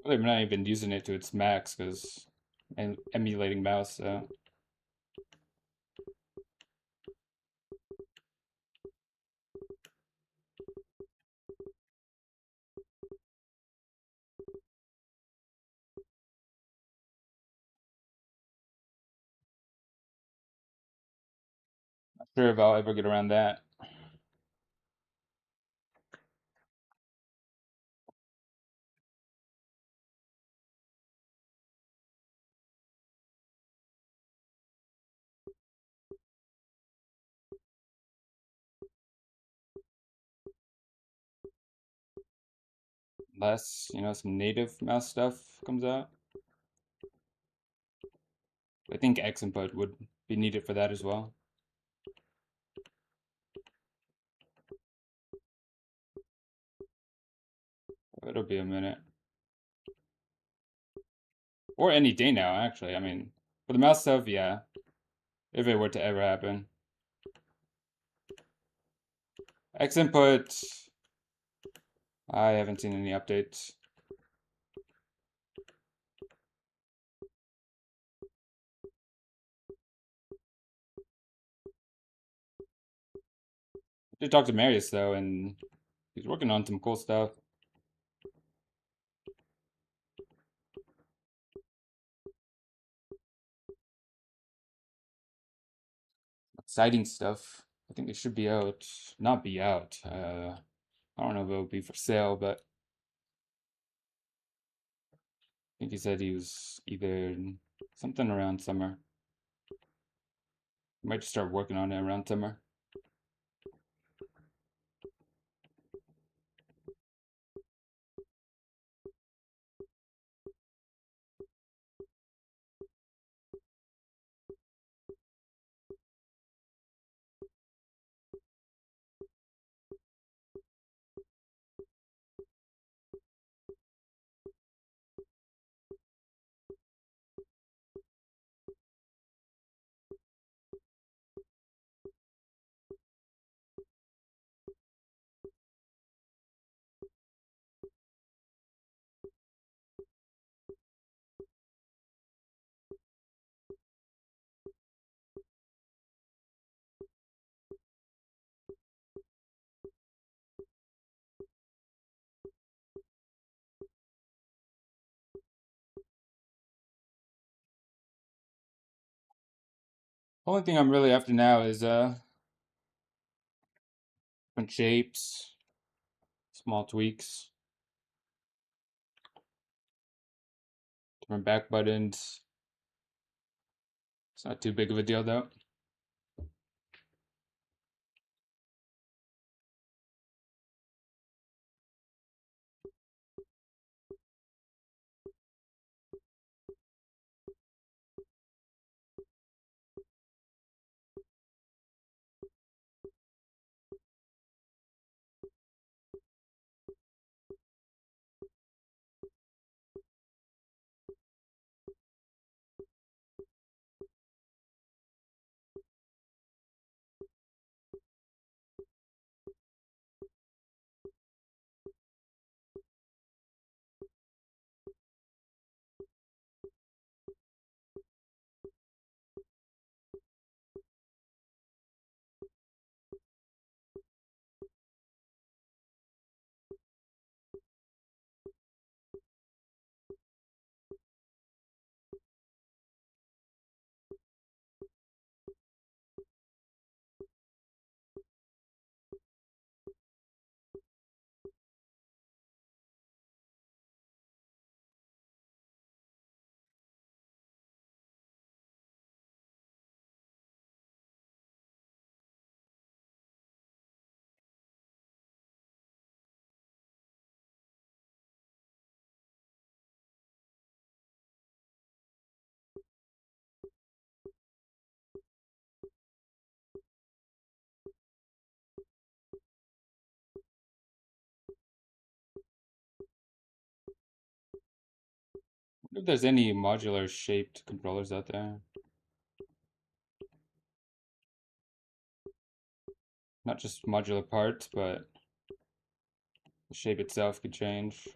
I'm not even using it to its max because I'm emulating mouse. So not sure if I'll ever get around that. Unless, some native mouse stuff comes out. I think X input would be needed for that as well. It'll be a minute. Or any day now, actually. I mean, for the mouse stuff, yeah. If it were to ever happen. X input, I haven't seen any updates. I did talk to Marius though, and he's working on some cool stuff. Exciting stuff. I think it should be out. Not be out. I don't know if it'll be for sale, but I think he said he was either something around summer. Might just start working on it around summer. Only thing I'm really after now is different shapes, small tweaks, different back buttons. It's not too big of a deal though. If there's any modular shaped controllers out there, not just modular parts, but the shape itself could change.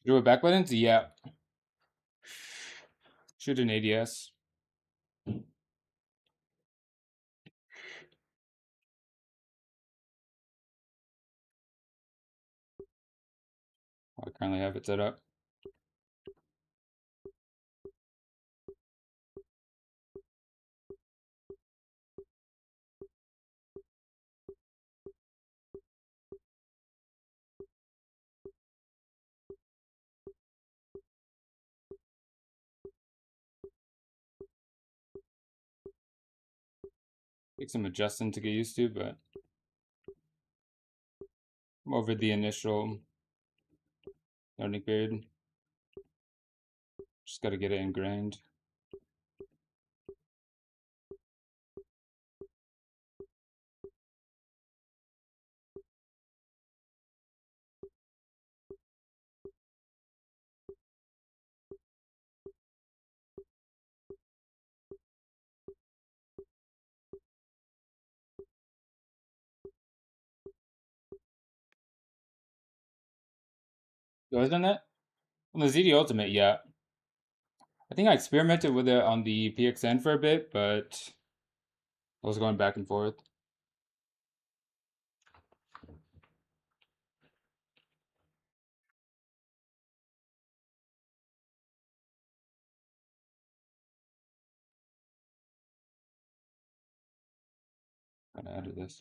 Do it back buttons? Yeah. Shoot an ADS. I currently have it set up. Take some adjusting to get used to, but I'm over the initial learning period. Just got to get it ingrained. You always done that? On the ZD Ultimate, yeah. I think I experimented with it on the PXN for a bit, but I was going back and forth. Gotta edit this.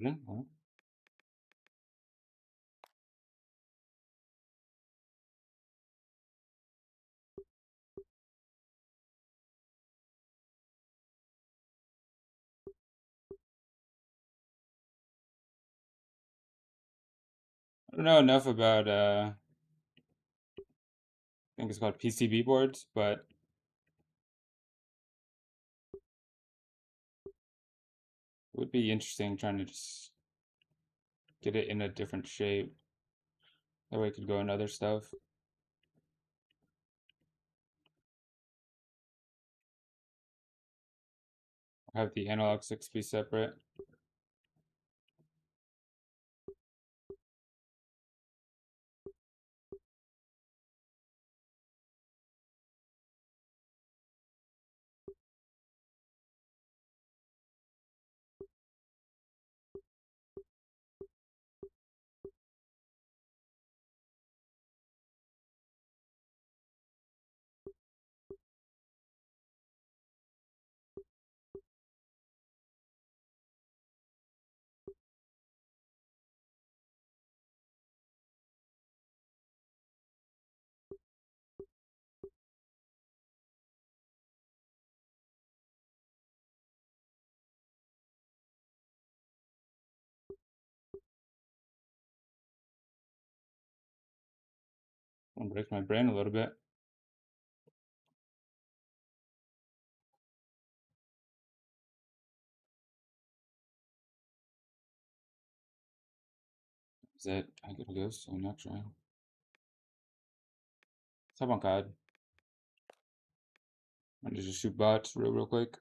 Well, I don't know enough about I think it's called PCB boards, but it would be interesting trying to just get it in a different shape. That way it could go in other stuff. Have the analog sticks be separate. I'm gonna break my brain a little bit. Is that I got a ghost? I'm not sure. Sub on COD. I'm gonna just shoot bots real quick.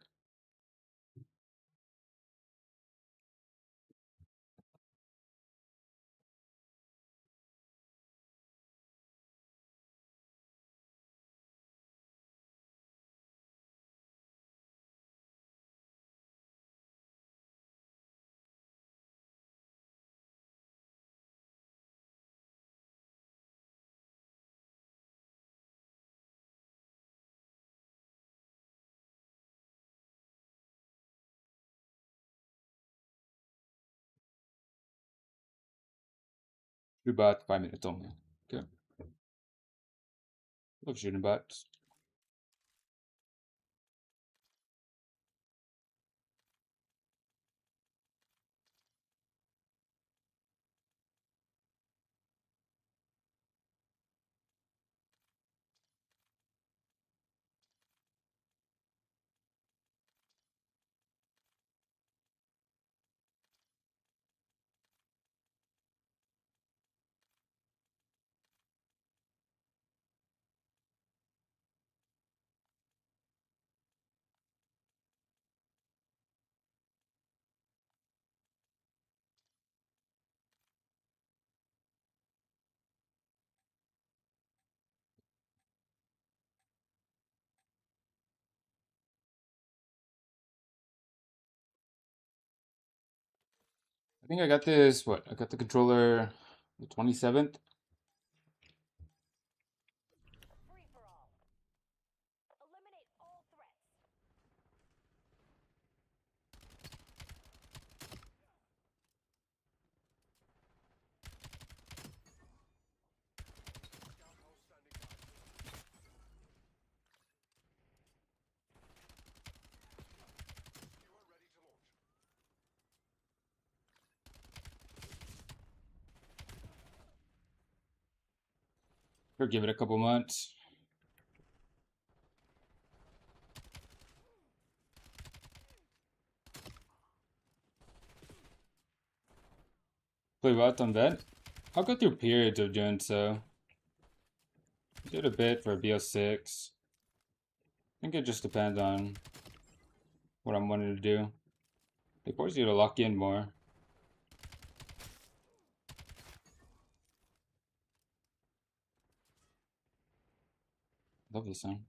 Shoot bot, 5 minutes only. Okay. Love shooting bots. I think I got this. What? I got the controller the 27th. Free for all. Eliminate all threats. Or give it a couple months. Play bots on vet. I'll go through periods of doing so. Did a bit for BO6. I think it just depends on what I'm wanting to do. They force you to lock in more. Love this song.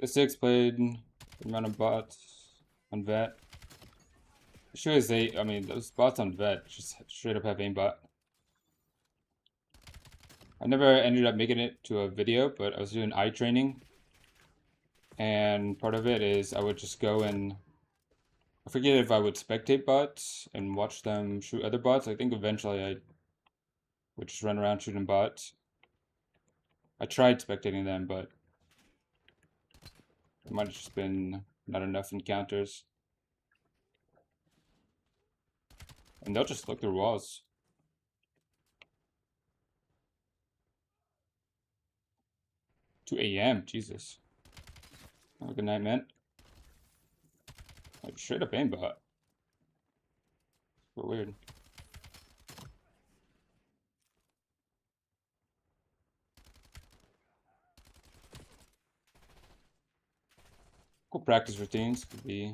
6 played the amount of bots on vet. Sure as I mean, those bots on vet just straight up have aimbot. I never ended up making it to a video, but I was doing eye training. And part of it is I would just go and I forget if I would spectate bots and watch them shoot other bots. I think eventually I would just run around shooting bots. I tried spectating them, but it might have just been not enough encounters. And they'll just look through walls. 2 a.m. Jesus. Oh, good night, man. Like, straight up aimbot. So weird. Cool practice routines could be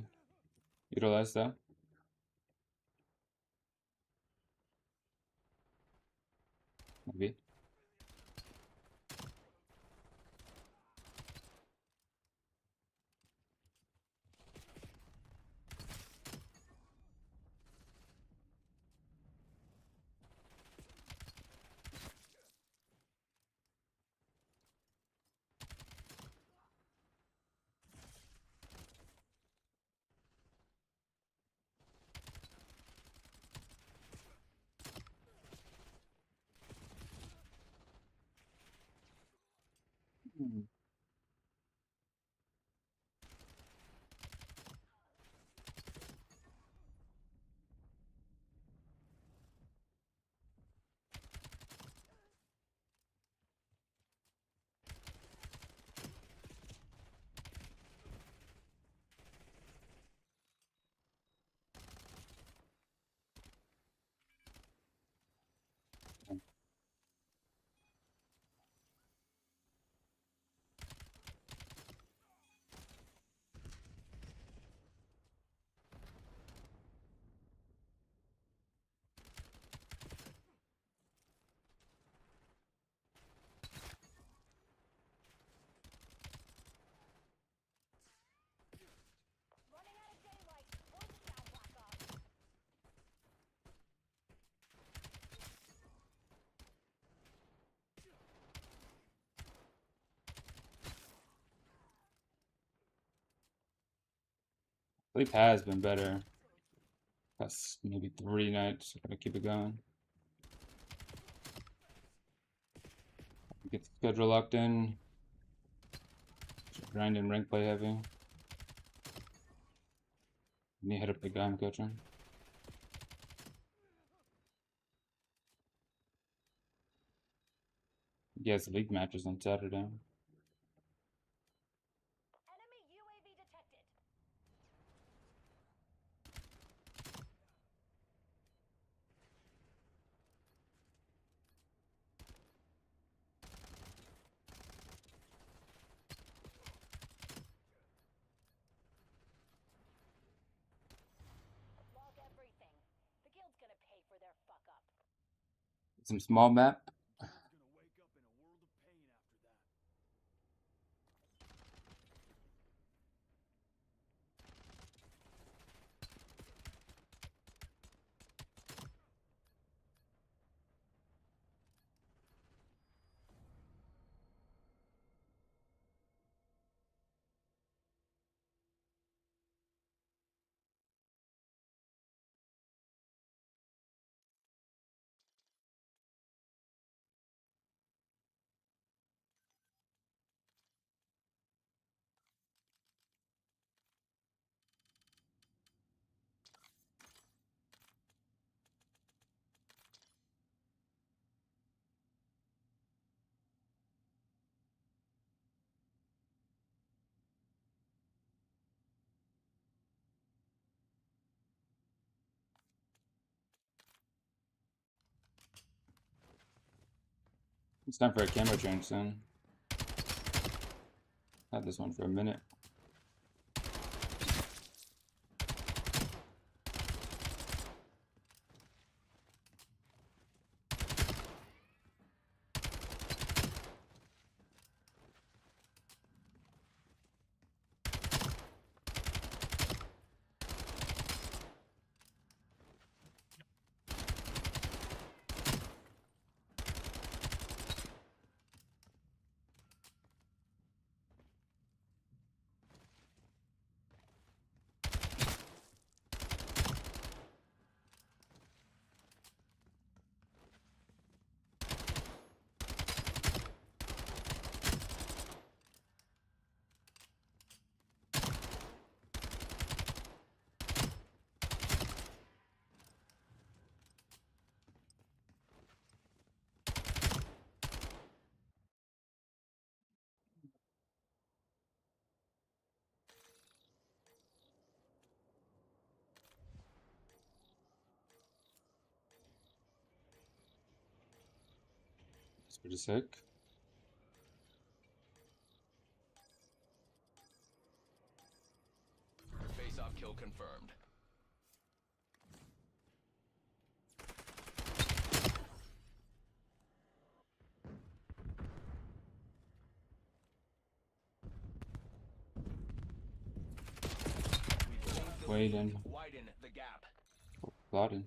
utilized though. Maybe. Hmm. Running out of daylight. Pull the sound block off. Sleep has been better. That's maybe 3 nights. I'm gonna keep it going. Get the schedule locked in. Just grind and rank play heavy. Need to hit up the guy I'm coaching. He has league matches on Saturday. Enemy UAV detected. Log everything. The guild's gonna pay for their fuck up. Some small map. Gonna wake up in a world of pain after that. It's time for a camo change soon. Had this one for a minute. Pretty sick. Face-off kill confirmed. Waiting. Widen the gap. Plotting.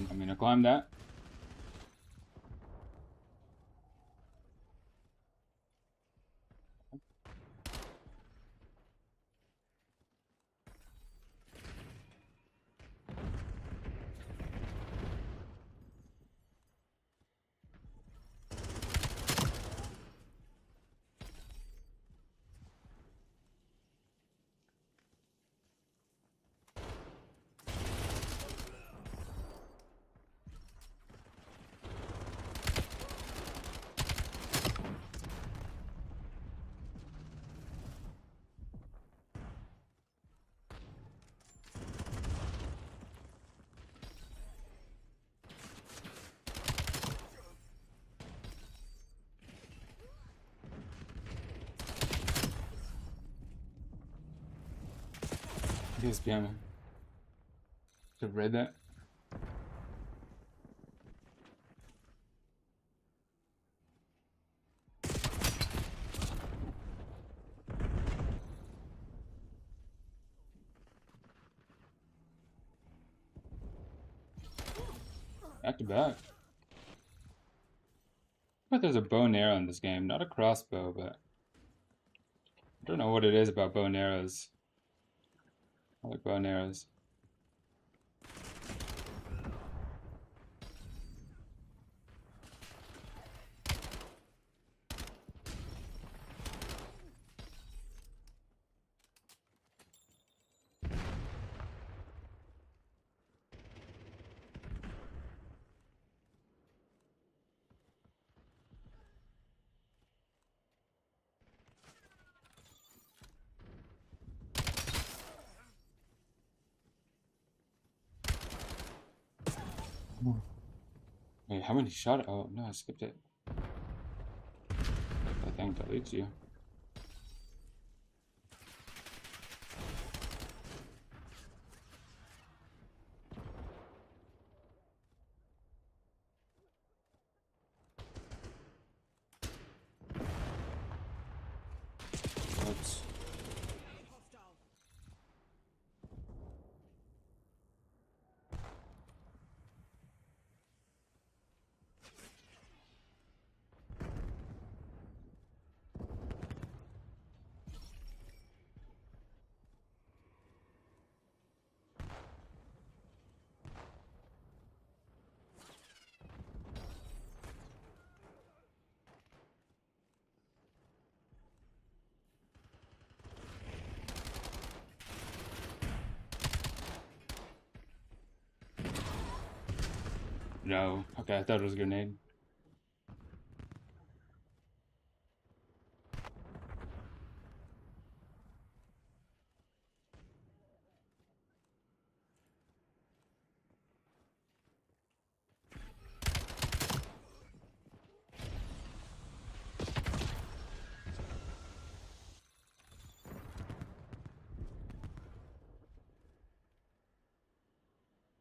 I'm gonna climb that. Yes, behind me. Should have read that. Back to back. But there's a bow and arrow in this game, not a crossbow, but I don't know what it is about bow and arrows. I like bow and arrows. Wait, how many shot? Oh no, I skipped it. That thing deletes you. Let's. No. Okay, I thought it was a grenade.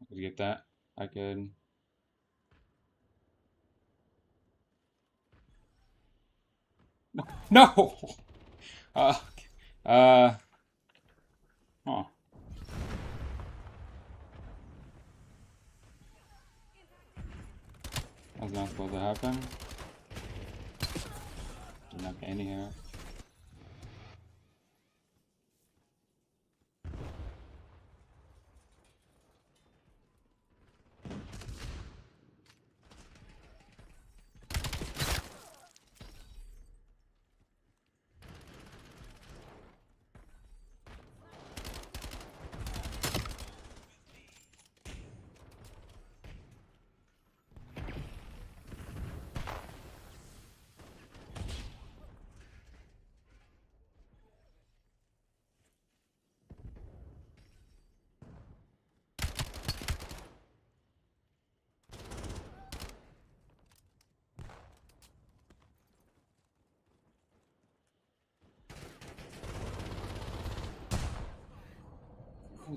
I could get that. I could. No! Uh, uh, huh. That's not supposed to happen. Did not get any here.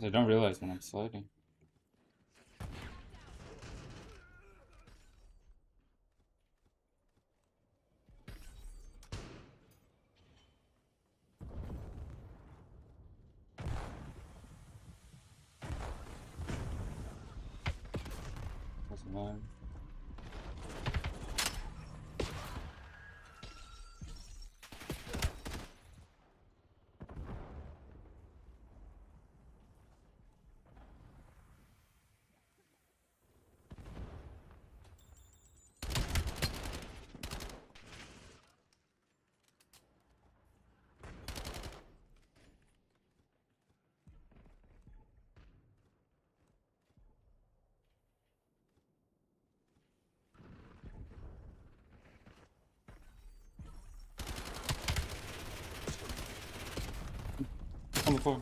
I don't realize when I'm sliding. Doesn't matter. On the floor.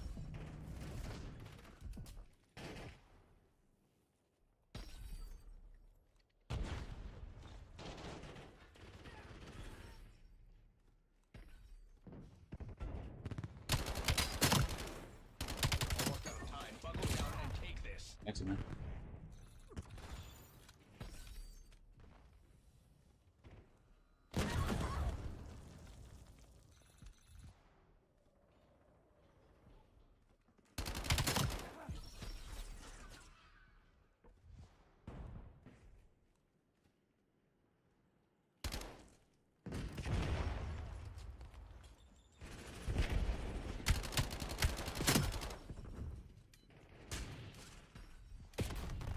Almost out of time. Buckle down and take this. Next to me.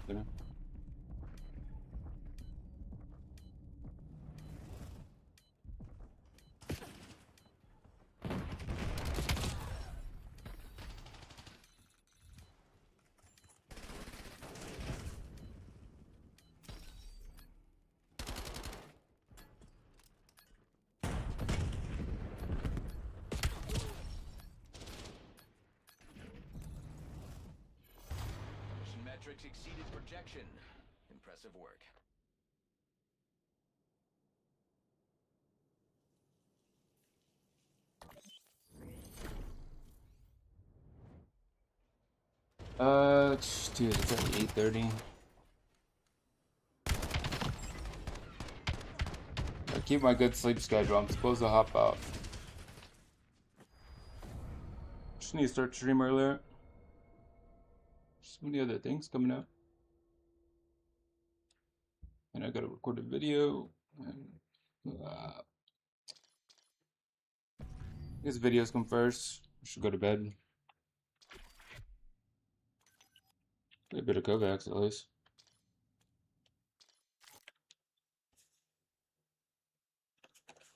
Dinner. Mission metrics exceeded projection. Impressive work. Dude, it's at 8:30. I keep my good sleep schedule. I'm supposed to hop out. Just need to start stream earlier. So many other things coming up. And I gotta record a video. And, I guess videos come first. I should go to bed. Get a bit of Kovacs at least.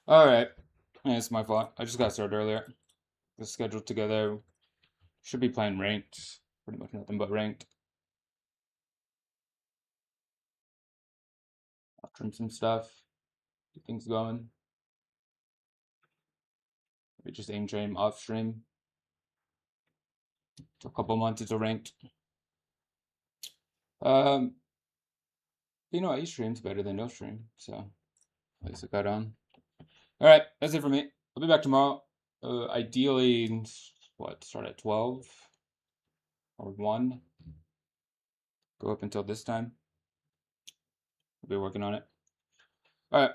Alright. Yeah, it's my fault. I just got started earlier. The schedule together. Should be playing ranked. Pretty much nothing but ranked. I'll trim some stuff. Get things going. Maybe just aim stream off stream. A couple months into ranked. You know, each stream's better than no stream, so at least it got on. All right, that's it for me. I'll be back tomorrow. Ideally, what, start at 12 or 1. Go up until this time. I'll be working on it. All right.